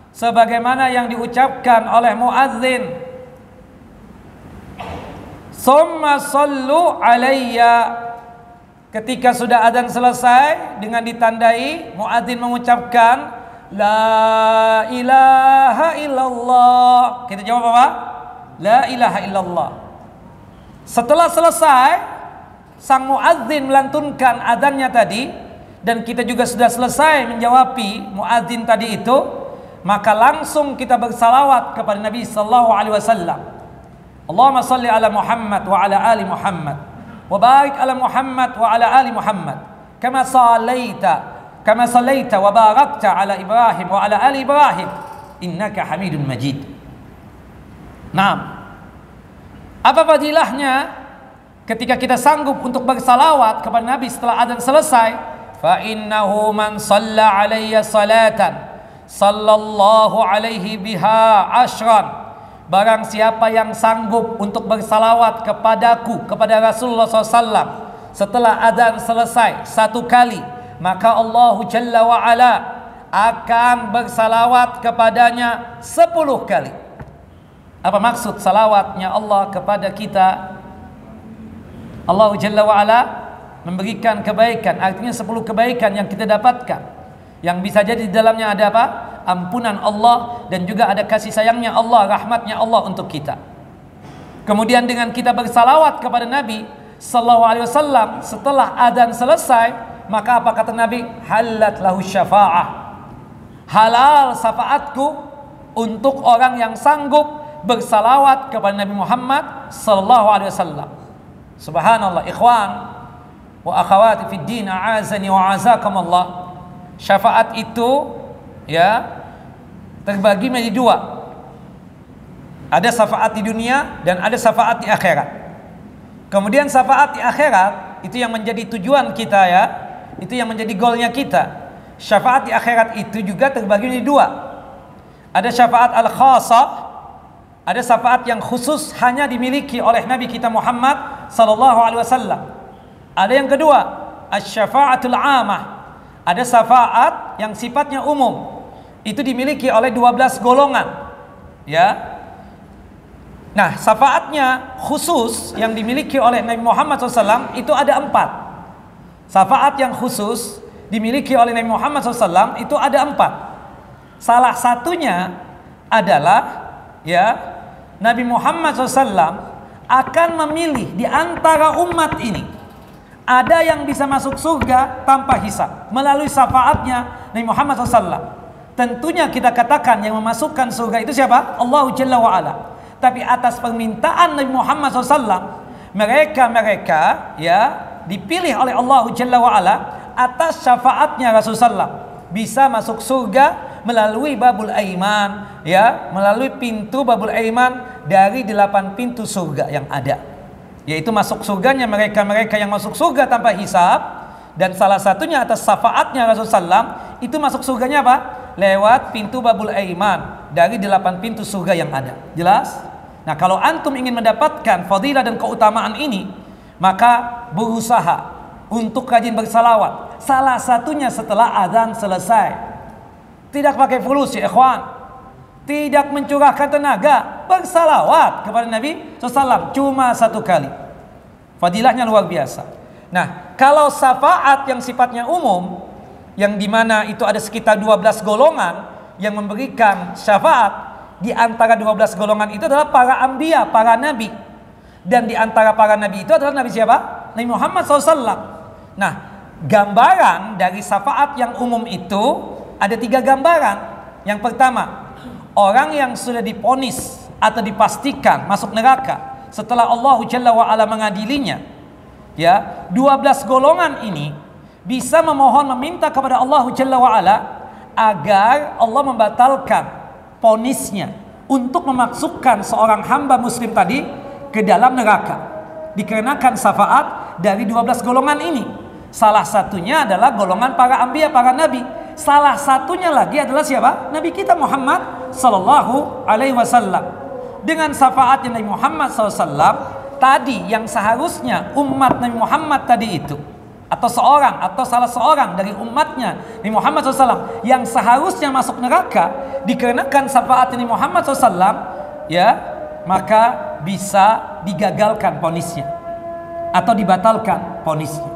sebagaimana yang diucapkan oleh muadzin. Summa sallu alayya, ketika sudah azan selesai dengan ditandai muadzin mengucapkan la ilaha illallah, kita jawab apa? La ilaha illallah. Setelah selesai sang muadzin melantunkan azannya tadi dan kita juga sudah selesai menjawabi muadzin tadi itu, maka langsung kita bersalawat kepada Nabi sallallahu alaihi wasallam. Allahumma salli ala Muhammad wa ala ali Muhammad wa barik ala Muhammad wa ala ali Muhammad kama sallaita wa barakta ala Ibrahim wa ala ali Ibrahim innaka Hamidun Majid. Nah, apa fadilahnya ketika kita sanggup untuk bersalawat kepada Nabi setelah azan selesai? Fa innahu man shalla alayya salatan sallallahu alaihi biha ashran, barang siapa yang sanggup untuk bersalawat kepadaku, kepada Rasulullah SAW setelah azan selesai satu kali, maka Allah Jalla wa Ala akan bersalawat kepadanya 10 kali. Apa maksud salawatnya Allah kepada kita? Allah Jalla wa Ala memberikan kebaikan, artinya 10 kebaikan yang kita dapatkan, yang bisa jadi di dalamnya ada apa? Ampunan Allah dan juga ada kasih sayangnya Allah, rahmatnya Allah untuk kita. Kemudian dengan kita bersalawat kepada Nabi sallallahu alaihi wasallam setelah adzan selesai, maka apa kata Nabi? Halat lahu syafa'ah, halal syafaatku untuk orang yang sanggup bersalawat kepada Nabi Muhammad sallallahu alaihi wasallam. Subhanallah, ikhwan wa akhawati fid din, a'azani wa a'azakumullah. Syafaat itu ya terbagi menjadi 2. Ada syafaat di dunia dan ada syafaat di akhirat. Kemudian syafaat di akhirat itu yang menjadi tujuan kita, ya, itu yang menjadi goalnya kita. Syafaat di akhirat itu juga terbagi menjadi 2. Ada syafaat al-khasah, ada syafaat yang khusus hanya dimiliki oleh Nabi kita Muhammad sallallahu alaihi wasallam. Ada yang kedua, asy-syafa'atul 'amah. Ada syafaat yang sifatnya umum, itu dimiliki oleh 12 golongan, ya. Nah, syafaatnya khusus yang dimiliki oleh Nabi Muhammad SAW itu ada 4. Syafaat yang khusus dimiliki oleh Nabi Muhammad SAW itu ada 4. Salah satunya adalah, ya, Nabi Muhammad SAW akan memilih di antara umat ini, ada yang bisa masuk surga tanpa hisab melalui syafaatnya Nabi Muhammad SAW. Tentunya kita katakan yang memasukkan surga itu siapa? Allah Jalla wa Ala. Tapi atas permintaan Nabi Muhammad SAW, mereka ya dipilih oleh Allah Jalla wa Ala atas syafaatnya Rasulullah bisa masuk surga melalui babul aiman, ya, melalui pintu babul aiman dari 8 pintu surga yang ada, yaitu masuk surganya mereka-mereka yang masuk surga tanpa hisab. Dan salah satunya atas syafaatnya Rasulullah itu masuk surganya apa? Lewat pintu babul aiman dari 8 pintu surga yang ada. Jelas? Nah, kalau antum ingin mendapatkan fadilah dan keutamaan ini, maka berusaha untuk rajin bersalawat. Salah satunya setelah azan selesai. Tidak pakai fulus ya ikhwan. Tidak mencurahkan tenaga, bersalawat kepada Nabi SAW cuma 1 kali. Fadilahnya luar biasa. Nah, kalau syafaat yang sifatnya umum, yang dimana itu ada sekitar 12 golongan yang memberikan syafaat, di antara 12 golongan itu adalah para anbiya, para nabi. Dan di antara para nabi itu adalah Nabi siapa? Nabi Muhammad SAW. Nah, gambaran dari syafaat yang umum itu ada 3 gambaran. Yang pertama, orang yang sudah diponis atau dipastikan masuk neraka setelah Allah Jalla wa'ala mengadilinya, ya, 12 golongan ini bisa memohon meminta kepada Allah Jalla wa'ala agar Allah membatalkan ponisnya untuk memasukkan seorang hamba muslim tadi ke dalam neraka dikarenakan syafaat dari 12 golongan ini. Salah satunya adalah golongan para anbiya, para nabi. Salah satunya lagi adalah siapa? Nabi kita Muhammad sallallahu alaihi wasallam. Dengan syafaatnya Nabi Muhammad SAW tadi, yang seharusnya umat Nabi Muhammad tadi itu, atau seorang atau salah seorang dari umatnya Nabi Muhammad SAW yang seharusnya masuk neraka, dikarenakan syafaat Nabi Muhammad SAW, ya, maka bisa digagalkan ponisnya atau dibatalkan ponisnya.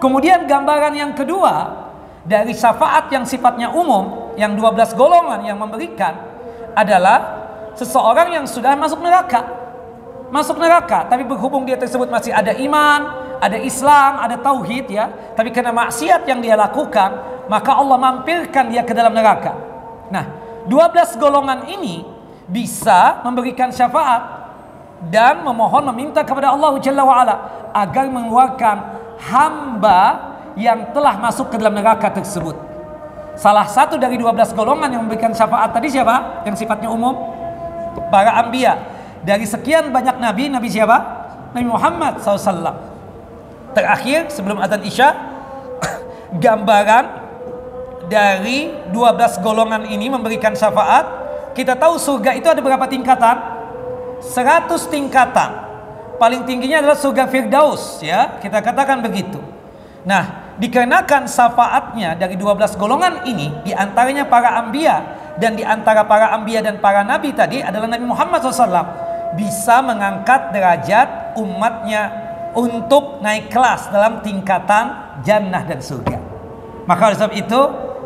Kemudian gambaran yang kedua dari syafaat yang sifatnya umum, yang 12 golongan yang memberikan, adalah seseorang yang sudah masuk neraka, tapi berhubung dia tersebut masih ada iman, ada Islam, ada tauhid, ya, tapi karena maksiat yang dia lakukan, maka Allah mampirkan dia ke dalam neraka. Nah, 12 golongan ini bisa memberikan syafaat dan memohon meminta kepada Allah Jalla wa'ala agar mengeluarkan hamba yang telah masuk ke dalam neraka tersebut. Salah satu dari 12 golongan yang memberikan syafaat tadi siapa? Yang sifatnya umum, para anbiya. Dari sekian banyak nabi, nabi siapa? Nabi Muhammad SAW. Terakhir sebelum azan Isya, gambaran dari 12 golongan ini memberikan syafaat. Kita tahu surga itu ada berapa tingkatan? 100 tingkatan. Paling tingginya adalah surga Firdaus, ya, kita katakan begitu. Nah, dikarenakan syafaatnya dari 12 golongan ini, diantaranya para anbiya, dan diantara para anbiya dan para nabi tadi adalah Nabi Muhammad SAW, bisa mengangkat derajat umatnya untuk naik kelas dalam tingkatan jannah dan surga. Maka oleh sebab itu,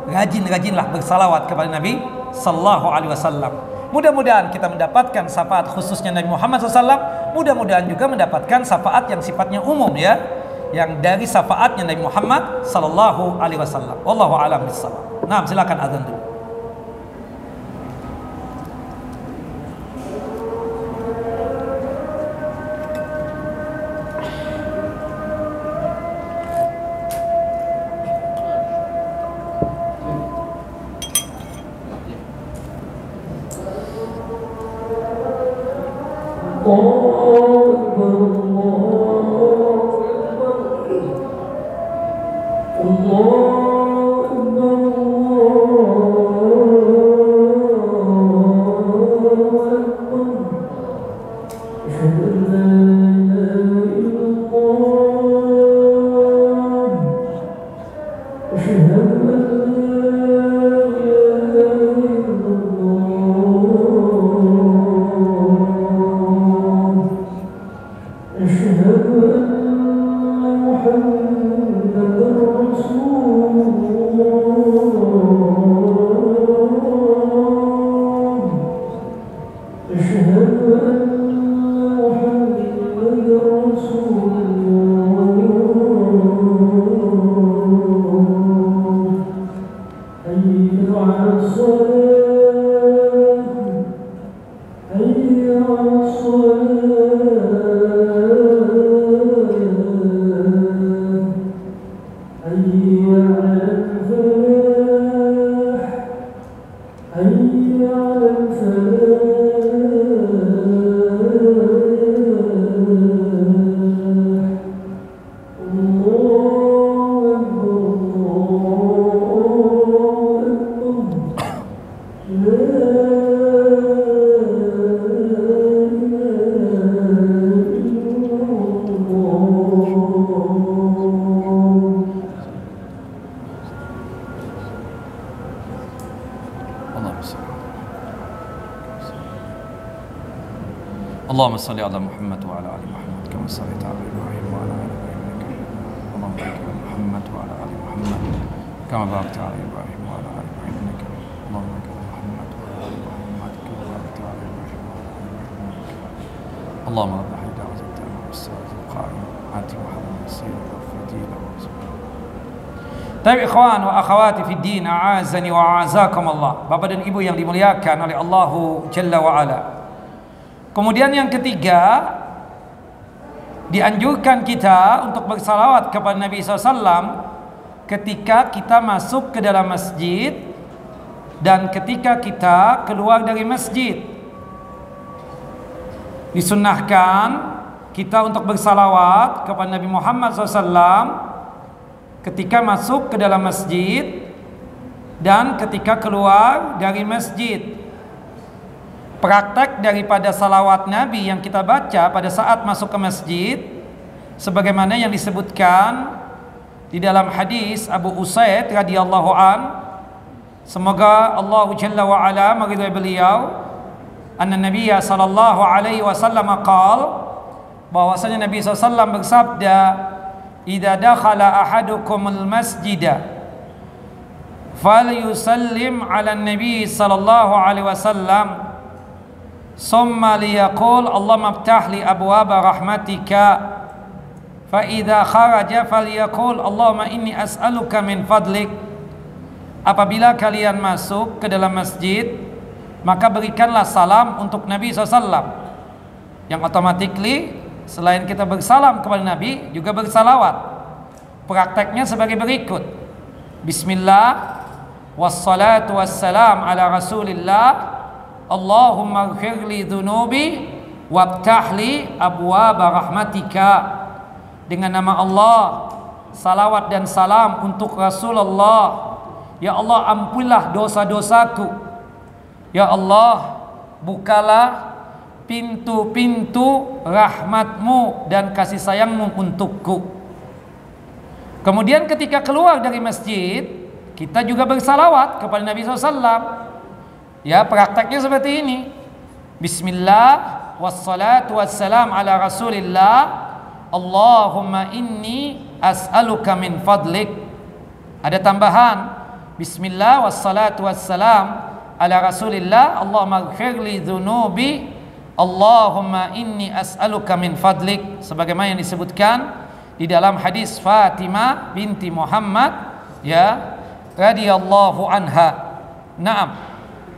rajin-rajinlah bersalawat kepada Nabi Sallallahu Alaihi Wasallam. Mudah-mudahan kita mendapatkan syafaat khususnya Nabi Muhammad SAW. Mudah-mudahan juga mendapatkan syafaat yang sifatnya umum, ya, yang dari syafaatnya Nabi Muhammad Sallallahu Alaihi Wasallam. Wallahu a'lam bishawab. Nah, silakan azan dulu. Allahumma salli ala Muhammad wa ala ali Muhammad kama shallaita ala Ibrahim wa ala ali Ibrahim innaka Hamidum Majid. Allahumma barik ala Muhammad wa ala ali Muhammad kama barakta ala Ibrahim wa ala ali Ibrahim innaka Allahumma barik ala Muhammad wa ala ali Muhammad kama barakta ala Ibrahim wa ala ali Ibrahim innaka Allahumma rabb al-da'wati at-tammah was-salati al-qa'imah ati Muhammad sayyidina al-fadila wa Tapi ikhwan wa akhawati fid din, a'azani wa a'azakumullah. Bapak dan Ibu yang dimuliakan oleh Allahu Jalla wa Ala. Kemudian yang ketiga, dianjurkan kita untuk bersalawat kepada Nabi SAW ketika kita masuk ke dalam masjid dan ketika kita keluar dari masjid. Disunnahkan kita untuk bersalawat kepada Nabi Muhammad SAW ketika masuk ke dalam masjid dan ketika keluar dari masjid. Praktek daripada salawat Nabi yang kita baca pada saat masuk ke masjid sebagaimana yang disebutkan di dalam hadis Abu Usaid radhiyallahu an, semoga Allah Jalla wa Ala meridhai beliau, anna Nabiyya sallallahu alaihi wasallam qala, bahwasanya Nabi SAW bersabda, idza dakhala ahadukumul masjida falyusallim ala Nabi sallallahu alaihi wasallam summa liyaqul Allahumma iftah li abwaaba rahmatika fa idza kharaja falyaqul Allahumma inni as'aluka min fadlik. Apabila kalian masuk ke dalam masjid, maka berikanlah salam untuk Nabi SAW, yang automatically selain kita bersalam kepada Nabi juga bersalawat. Prakteknya sebagai berikut: Bismillah wassalatu wassalam ala Rasulillah, Allahumma ighfirli dhunubi wabtahli abwaaba rahmatika. Dengan nama Allah, salawat dan salam untuk Rasulullah. Ya Allah, ampunilah dosa-dosaku. Ya Allah, bukalah pintu-pintu rahmatmu dan kasih sayangmu untukku. Kemudian ketika keluar dari masjid, kita juga bersalawat kepada Nabi SAW. Ya, prakteknya seperti ini: Bismillah wassalatu wassalam ala Rasulillah, Allahumma inni as'aluka min fadlik. Ada tambahan: Bismillah wassalatu wassalam ala Rasulillah, Allahumma ighfirli dhunubi, Allahumma inni as'aluka min fadlik, sebagaimana yang disebutkan di dalam hadis Fatimah binti Muhammad ya radhiyallahu anha. Naam,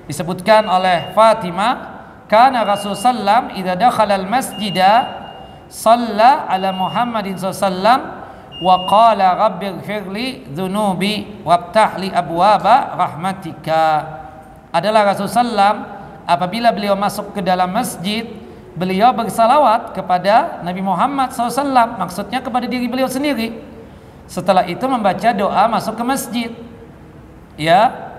disebutkan oleh Fatimah, kana Rasul sallam idza dakhala al-masjida shalla ala Muhammadin sallam wa qala rabbighfirli dhunubi wabtah li abwaaba rahmatika. Adalah Rasul sallam apabila beliau masuk ke dalam masjid, beliau bersalawat kepada Nabi Muhammad SAW, maksudnya kepada diri beliau sendiri. Setelah itu membaca doa masuk ke masjid. Ya,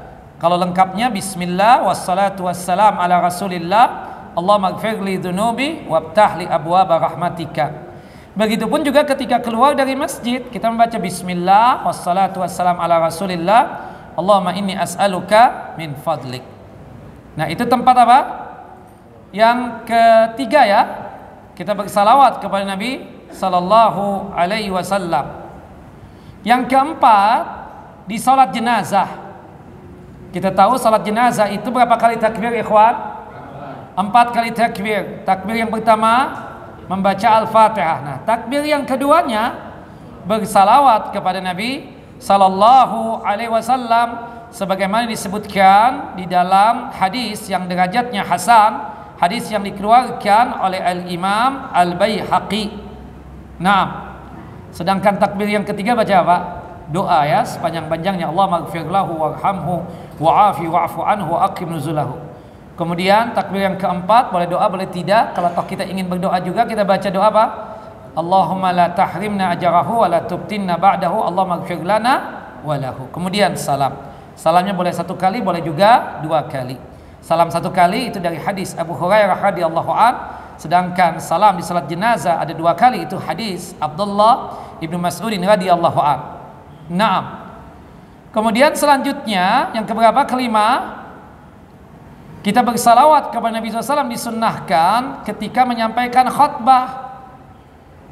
kalau lengkapnya Bismillah wassalatu wassalam ala Rasulillah, Allahumma ighfirli dhunubi wabtah li abwaaba rahmatika. Begitupun juga ketika keluar dari masjid, kita membaca Bismillah wassalatu wassalam ala Rasulillah, Allahumma inni as'aluka min fadlik. Nah, itu tempat apa? Yang ketiga ya, kita bersalawat kepada Nabi sallallahu alaihi wasallam. Yang keempat, di salat jenazah. Kita tahu salat jenazah itu berapa kali takbir, ikhwan? 4 kali takbir. Takbir yang pertama membaca Al-Fatihah. Nah, takbir yang keduanya bersalawat kepada Nabi sallallahu alaihi wasallam sebagaimana disebutkan di dalam hadis yang derajatnya hasan, hadis yang dikeluarkan oleh Al-Imam Al-Baihaqi. Nah, sedangkan takbir yang ketiga baca apa? Doa ya, sepanjang-panjangnya, Allahumma ighfir lahu warhamhu wa'afi wa'fu anhu wa aqim nuzulahu. Kemudian takbir yang keempat boleh doa boleh tidak. Kalau toh kita ingin berdoa juga, kita baca doa apa? Allahumma la tahrimna ajrahu wa la tubtinna ba'dahu, Allahumma ighfir lana wa lahu. Kemudian salam. Salamnya boleh 1 kali, boleh juga 2 kali. Salam 1 kali itu dari hadis Abu Hurairah radhiyallahu an. Sedangkan salam di salat jenazah ada 2 kali, itu hadis Abdullah ibnu Mas'ud radhiyallahu an. Naam. Kemudian selanjutnya yang keberapa? Kelima, Kita bersalawat kepada Nabi SAW disunnahkan ketika menyampaikan khutbah,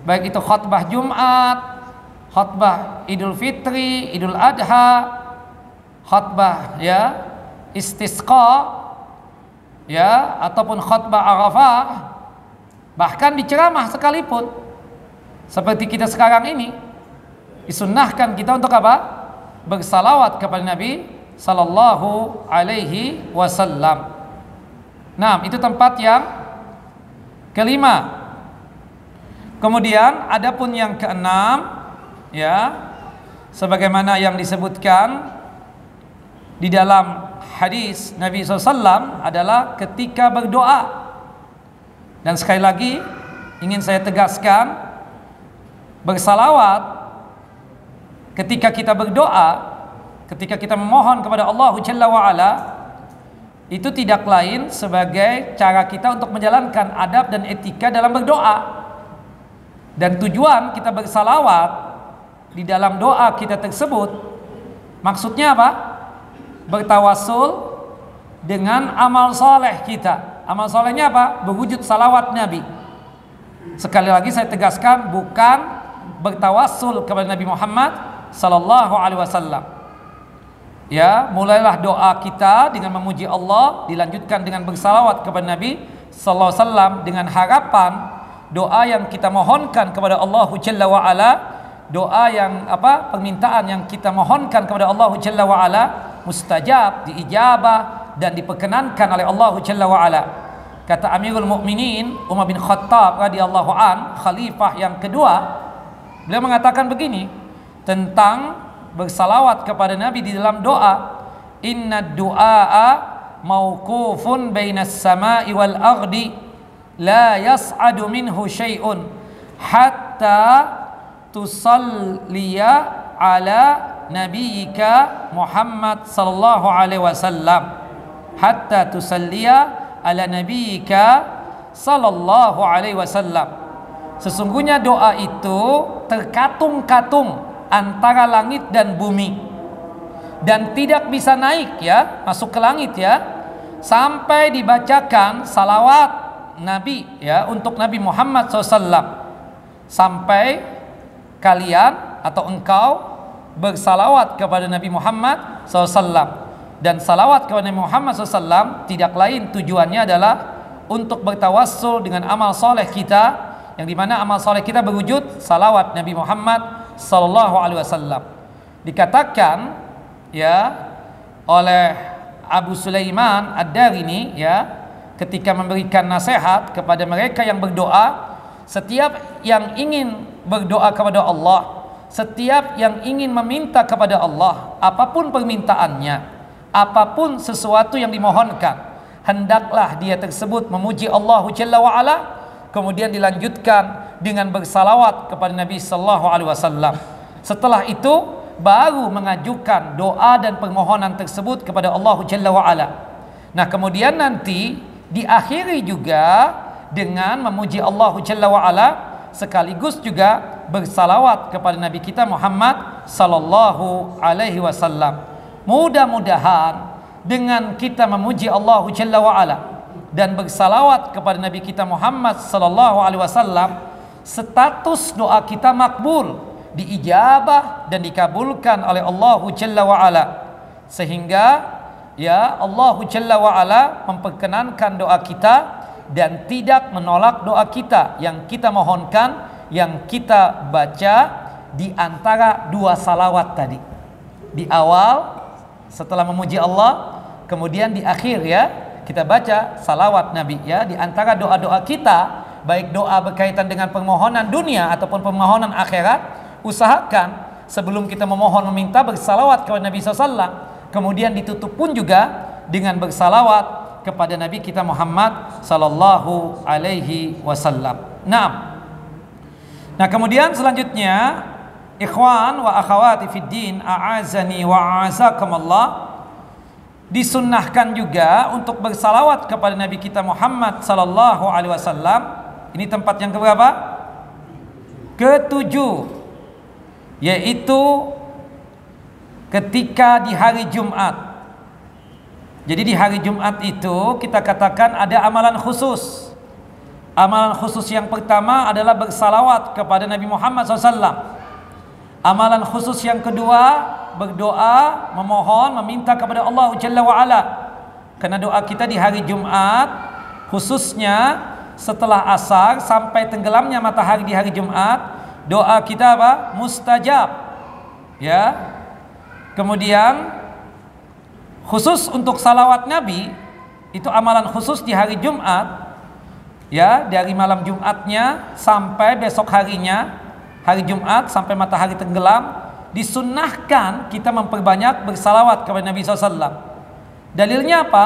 baik itu khutbah Jumat, khutbah Idul Fitri, Idul Adha, khutbah ya istisqa ya, ataupun khutbah Arafah, bahkan di ceramah sekalipun seperti kita sekarang ini disunnahkan kita untuk apa? Bersalawat kepada Nabi sallallahu alaihi wasallam. Nah, itu tempat yang kelima. Kemudian adapun yang keenam ya, sebagaimana yang disebutkan di dalam hadis Nabi SAW adalah ketika berdoa. Dan sekali lagi ingin saya tegaskan, bersalawat ketika kita berdoa, ketika kita memohon kepada Allah Jalla wa'ala, itu tidak lain sebagai cara kita untuk menjalankan adab dan etika dalam berdoa. Dan tujuan kita bersalawat di dalam doa kita tersebut, maksudnya apa? Bertawassul dengan amal soleh kita. Amal solehnya apa? Berwujud salawat Nabi. Sekali lagi saya tegaskan, bukan bertawassul kepada Nabi Muhammad sallallahu alaihi wasallam. Ya, mulailah doa kita dengan memuji Allah, dilanjutkan dengan bersalawat kepada Nabi sallallahu alaihi wasallam dengan harapan doa yang kita mohonkan kepada Allah Jalla wa ala, doa yang apa? Permintaan yang kita mohonkan kepada Allah Jalla wa ala mustajab, diijabah dan diperkenankan oleh Allah Jalla wa ala. Kata Amirul Mukminin Umar bin Khattab radhiyallahu an, khalifah yang kedua, beliau mengatakan begini tentang bersalawat kepada Nabi di dalam doa, inna du'a mauqufun bainas sama'i wal ardi la yas'adu minhu syai'un hatta tusalliya ala nabiyyika Muhammad sallallahu alaihi wasallam, hatta tusalliya ala nabiyyika sallallahu alaihi wasallam. Sesungguhnya doa itu terkatung-katung antara langit dan bumi dan tidak bisa naik ya, masuk ke langit ya, sampai dibacakan salawat Nabi ya untuk Nabi Muhammad SAW, sampai kalian atau engkau bersalawat kepada Nabi Muhammad SAW. Dan salawat kepada Nabi Muhammad SAW tidak lain tujuannya adalah untuk bertawassul dengan amal soleh kita, yang dimana amal soleh kita berwujud salawat Nabi Muhammad sallallahu alaihi wasallam. Dikatakan ya oleh Abu Sulaiman Ad-Darini ya, ketika memberikan nasihat kepada mereka yang berdoa, setiap yang ingin berdoa kepada Allah, setiap yang ingin meminta kepada Allah, apapun permintaannya, apapun sesuatu yang dimohonkan, hendaklah dia tersebut memuji Allah Jalla wa ala, kemudian dilanjutkan dengan bersalawat kepada Nabi sallallahu alaihi wasallam. Setelah itu baru mengajukan doa dan permohonan tersebut kepada Allah Jalla wa ala. Nah, kemudian nanti diakhiri juga dengan memuji Allah Jalla wa ala, sekaligus juga bersalawat kepada Nabi kita Muhammad sallallahu alaihi wasallam. Mudah-mudahan dengan kita memuji Allah Jalla wa ala dan bersalawat kepada Nabi kita Muhammad sallallahu alaihi wasallam, status doa kita makbul, diijabah dan dikabulkan oleh Allah Jalla wa ala, sehingga ya Allah Jalla wa ala memperkenankan doa kita dan tidak menolak doa kita yang kita mohonkan, yang kita baca di antara dua salawat tadi, di awal setelah memuji Allah, kemudian di akhir ya kita baca salawat Nabi ya. Di antara doa-doa kita, baik doa berkaitan dengan permohonan dunia ataupun permohonan akhirat, usahakan sebelum kita memohon meminta bersalawat kepada Nabi SAW. Kemudian ditutup pun juga dengan bersalawat kepada Nabi kita Muhammad sallallahu alaihi wasallam. Nah, kemudian selanjutnya, ikhwan wa akhawati fid din, a'azani wa a'azakumullah, disunnahkan juga untuk bersalawat kepada Nabi kita Muhammad sallallahu alaihi wasallam. Ini tempat yang keberapa? Ketujuh, yaitu ketika di hari Jumat. Jadi di hari Jumat itu kita katakan ada amalan khusus. Amalan khusus yang pertama adalah bersalawat kepada Nabi Muhammad SAW. Amalan khusus yang kedua, berdoa, memohon, meminta kepada Allah Jalla wa'ala. Karena doa kita di hari Jumat, khususnya setelah asar sampai tenggelamnya matahari di hari Jumat, doa kita apa? Mustajab. Ya. Kemudian khusus untuk salawat Nabi, itu amalan khusus di hari Jumat. Ya, dari malam Jumatnya sampai besok harinya, hari Jumat sampai matahari tenggelam, disunnahkan kita memperbanyak bersalawat kepada Nabi SAW. Dalilnya apa?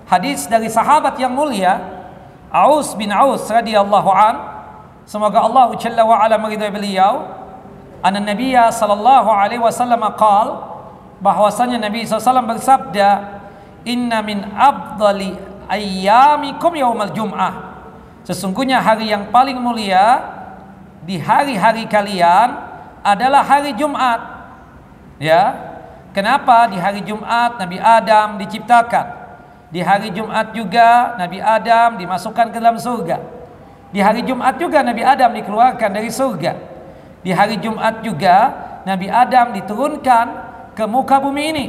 Hadis dari sahabat yang mulia Aus bin Aus radhiyallahu an, semoga Allah Jalla wa ala meridai beliau, anna Nabiyya sallallahu alaihi wasallam qaal, bahwasanya Nabi SAW bersabda, inna min afdali ayyamikum yaumal jum'ah, sesungguhnya hari yang paling mulia di hari-hari kalian adalah hari Jumat. Ya. Kenapa di hari Jumat Nabi Adam diciptakan? Di hari Jumat juga Nabi Adam dimasukkan ke dalam surga. Di hari Jumat juga Nabi Adam dikeluarkan dari surga. Di hari Jumat juga Nabi Adam diturunkan ke muka bumi ini.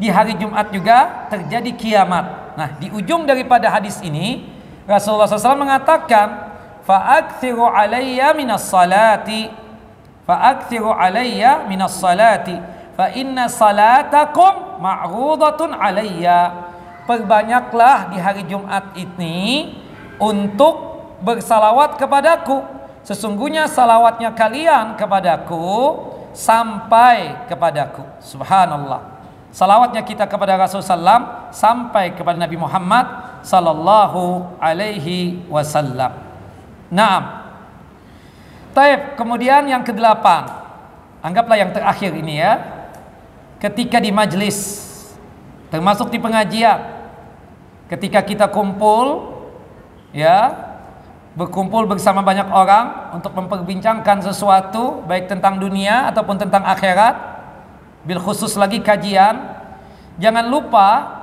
Di hari Jumat juga terjadi kiamat. Nah, di ujung daripada hadis ini Rasulullah SAW mengatakan, fa'akthiru alayya minas salati, fa'akthiru alayya minas salati, fa inna salatakum ma'rudatun alayya. Perbanyaklah di hari Jumat ini untuk bersalawat kepadaku. Sesungguhnya salawatnya kalian kepadaku sampai kepadaku. Subhanallah. Salawatnya kita kepada Rasulullah SAW sampai kepada Nabi Muhammad sallallahu alaihi wasallam. Naam. Taib, kemudian yang ke-8. Anggaplah yang terakhir ini ya. Ketika di majlis, termasuk di pengajian, ketika kita kumpul ya, berkumpul bersama banyak orang untuk memperbincangkan sesuatu baik tentang dunia ataupun tentang akhirat, bil khusus lagi kajian, jangan lupa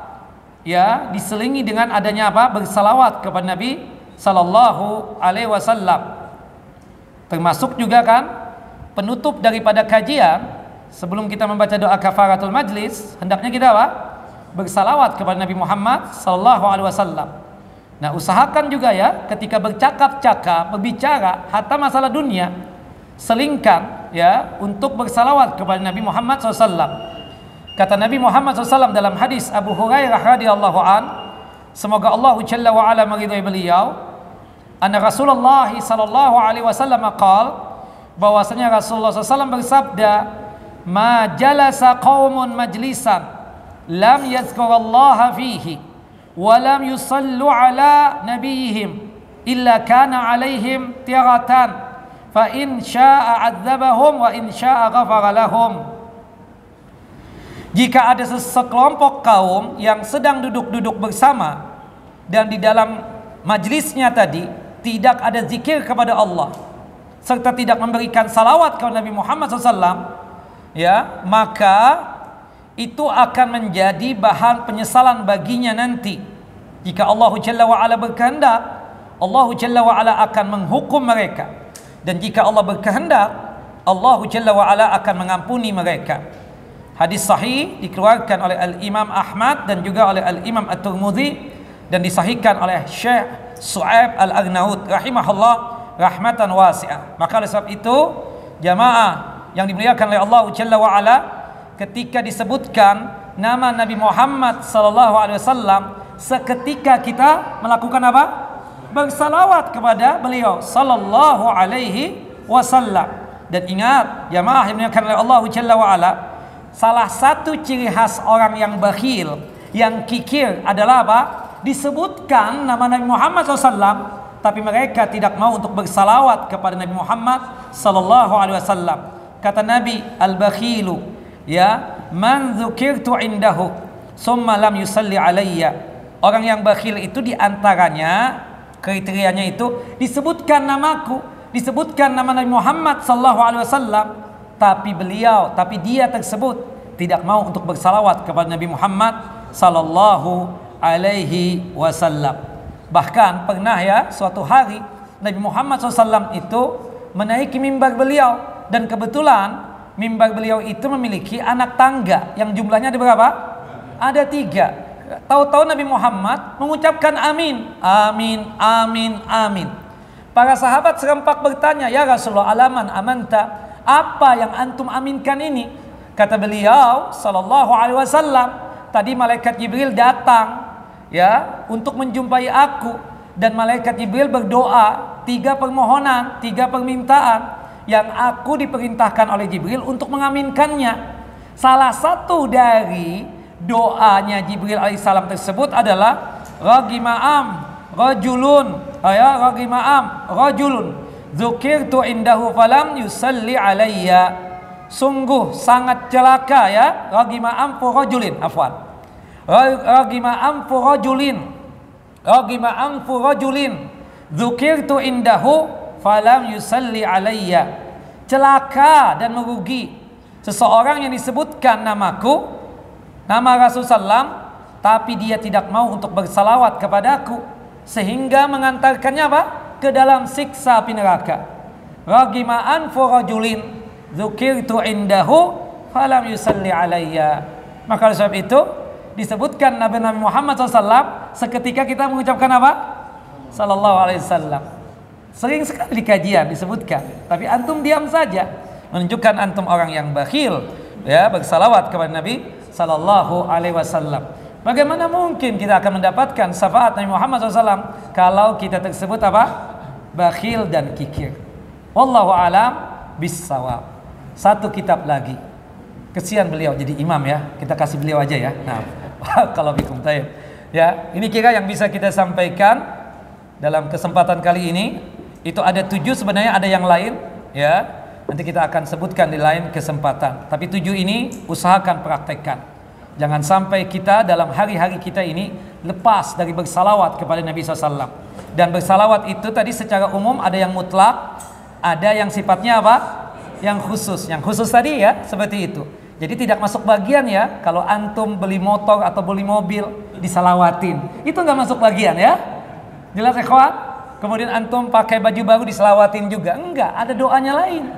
ya diselingi dengan adanya apa? Bersalawat kepada Nabi sallallahu alaihi wasallam. Termasuk juga kan penutup daripada kajian, sebelum kita membaca doa kafaratul majlis, hendaknya kita apa? Bersalawat kepada Nabi Muhammad sallallahu alaihi wasallam. Nah, usahakan juga ya ketika bercakap-cakap, berbicara hatta masalah dunia, selingkan ya untuk bersalawat kepada Nabi Muhammad SAW. Kata Nabi Muhammad SAW dalam hadis Abu Hurairah radhiyallahu an, semoga Allah Jalla wa ala meridai beliau, anna Rasulullah sallallahu alaihi wasallam qaal, bahwasanya Rasulullah SAW bersabda, ma jalasa qaumun majlisan lam yazkurallaha fihi wa lam yusallu ala nabiyihim illa kana alaihim tiratan fa in syaa'a 'adzabahum wa in syaa'a ghafara lahum. Jika ada sekelompok kaum yang sedang duduk-duduk bersama dan di dalam majlisnya tadi tidak ada zikir kepada Allah serta tidak memberikan salawat kepada Nabi Muhammad SAW, ya, maka itu akan menjadi bahan penyesalan baginya nanti. Jika Allah Jalla wa'ala berkehendak, Allah Jalla wa'ala akan menghukum mereka, dan jika Allah berkehendak, Allah Jalla wa'ala akan mengampuni mereka. Hadis sahih dikeluarkan oleh Al-Imam Ahmad dan juga oleh Al-Imam At-Tirmidzi dan disahihkan oleh Syekh Su'aib Al-Arnaud rahimahullah rahmatan wasi'ah. Maka oleh sebab itu, jamaah yang dimuliakan oleh Allah Jalla wa ala, ketika disebutkan nama Nabi Muhammad sallallahu alaihi wasallam, seketika kita melakukan apa? Bersalawat kepada beliau sallallahu alaihi wasallam. Dan ingat, jamaah yang dimuliakan oleh Allah Jalla wa ala, salah satu ciri khas orang yang bakhil, yang kikir adalah apa? Disebutkan nama Nabi Muhammad SAW, tapi mereka tidak mau untuk bersalawat kepada Nabi Muhammad sallallahu alaihi wasallam. Kata Nabi, al-bakhilu ya man dzukirtu indahu summa lam yusalli alayya. Orang yang bakhil itu diantaranya kriterianya itu disebutkan namaku, disebutkan nama Nabi Muhammad sallallahu alaihi wasallam, tapi dia tersebut tidak mau untuk bersalawat kepada Nabi Muhammad sallallahu alaihi wasallam. Bahkan pernah ya suatu hari Nabi Muhammad SAW itu menaiki mimbar beliau, dan kebetulan mimbar beliau itu memiliki anak tangga yang jumlahnya ada berapa? Ada 3. Tahu-tahu Nabi Muhammad mengucapkan amin, amin, amin, amin. Para sahabat serempak bertanya, ya Rasulullah, alaman amanta, apa yang antum aminkan ini? Kata beliau sallallahu alaihi wasallam, tadi malaikat Jibril datang ya untuk menjumpai aku, dan malaikat Jibril berdoa 3 permohonan, 3 permintaan yang aku diperintahkan oleh Jibril untuk mengaminkannya. Salah satu dari doanya Jibril alaihissalam tersebut adalah ragima'am rajulun, ya ragima'am rajulun dzukirtu indahu falam yusalli alayya. Sungguh sangat celaka ya, ragima'am fu rajulin, afwan, ragima'am fu rajulin, ragima'am fu rajulin dzukirtu indahu falam yusalli alayya. Celaka dan merugi seseorang yang disebutkan namaku, nama Rasulullah SAW, tapi dia tidak mau untuk bersalawat kepadaku, sehingga mengantarkannya apa? Ke dalam siksa api neraka. Ragima anfu rajulin dzukirtu indahu falam yusalli alayya. Maka oleh sebab itu disebutkan Nabi Muhammad SAW seketika kita mengucapkan apa? Sallallahu alaihi wasallam. Sering sekali di kajian disebutkan, tapi antum diam saja, menunjukkan antum orang yang bakhil ya bersalawat kepada Nabi sallallahu alaihi wasallam. Bagaimana mungkin kita akan mendapatkan syafaat Nabi Muhammad SAW kalau kita tersebut apa? Bakhil dan kikir. Wallahu alam bissawab. Satu kitab lagi. Kesian beliau jadi imam ya. Kita kasih beliau aja ya. Nah, kalau bikum tayyib. Ya, ini kira yang bisa kita sampaikan dalam kesempatan kali ini. Itu ada 7, sebenarnya ada yang lain ya. Nanti kita akan sebutkan di lain kesempatan. Tapi 7 ini usahakan praktekkan. Jangan sampai kita dalam hari-hari kita ini lepas dari bersalawat kepada Nabi SAW. Dan bersalawat itu tadi secara umum ada yang mutlak, ada yang sifatnya apa? Yang khusus. Yang khusus tadi ya seperti itu. Jadi tidak masuk bagian ya kalau antum beli motor atau beli mobil disalawatin. Itu nggak masuk bagian ya. Jelas ikhwan? Kemudian antum pakai baju baru disalawatin juga. Enggak, ada doanya lain.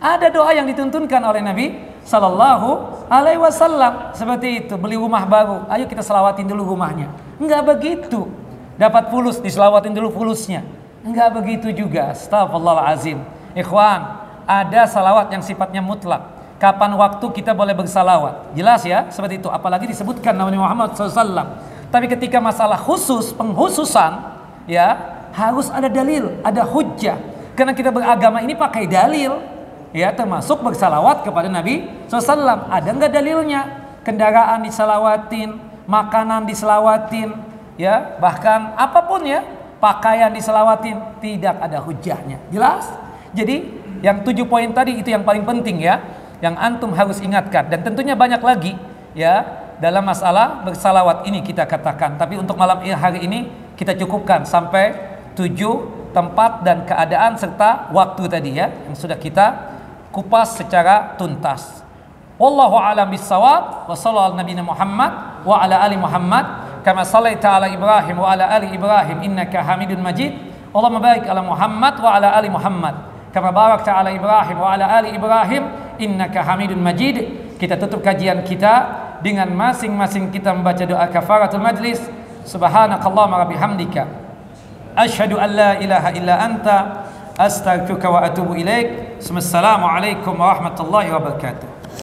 Ada doa yang dituntunkan oleh Nabi sallallahu alaihi wasallam seperti itu. Beli rumah baru, ayo kita selawatin dulu rumahnya. Enggak begitu. Dapat fulus, diselawatin dulu fulusnya. Enggak begitu juga. Astagfirullahalazim. Ikhwan, ada salawat yang sifatnya mutlak. Kapan waktu kita boleh bersalawat? Jelas ya, seperti itu. Apalagi disebutkan Nabi Muhammad SAW. Tapi ketika masalah khusus, pengkhususan, ya harus ada dalil, ada hujjah. Karena kita beragama ini pakai dalil. Ya, termasuk bersalawat kepada Nabi SAW. Ada nggak dalilnya? Kendaraan diselawatin, makanan diselawatin, ya bahkan apapun ya, pakaian diselawatin, tidak ada hujahnya. Jelas? Jadi yang 7 poin tadi itu yang paling penting ya, yang antum harus ingatkan. Dan tentunya banyak lagi ya dalam masalah bersalawat ini kita katakan. Tapi untuk malam hari ini kita cukupkan sampai 7 tempat dan keadaan serta waktu tadi ya, yang sudah kita kupas secara tuntas. Wallahu a'lam bissawab. Wa sallallahu ala nabiyina Muhammad wa ala ali Muhammad kama shallaita ala Ibrahim wa ala ali Ibrahim innaka Hamidun Majid. Allahumma barik ala Muhammad wa ala ali Muhammad kama barakta ala Ibrahim wa ala ali Ibrahim innaka Hamidun Majid. Kita tutup kajian kita dengan masing-masing kita membaca doa kafaratul majlis. Subhanakallahumma wa bihamdika asyhadu an la ilaha illa anta astaghfiruka wa atubu ilaik. Assalamualaikum warahmatullahi wabarakatuh.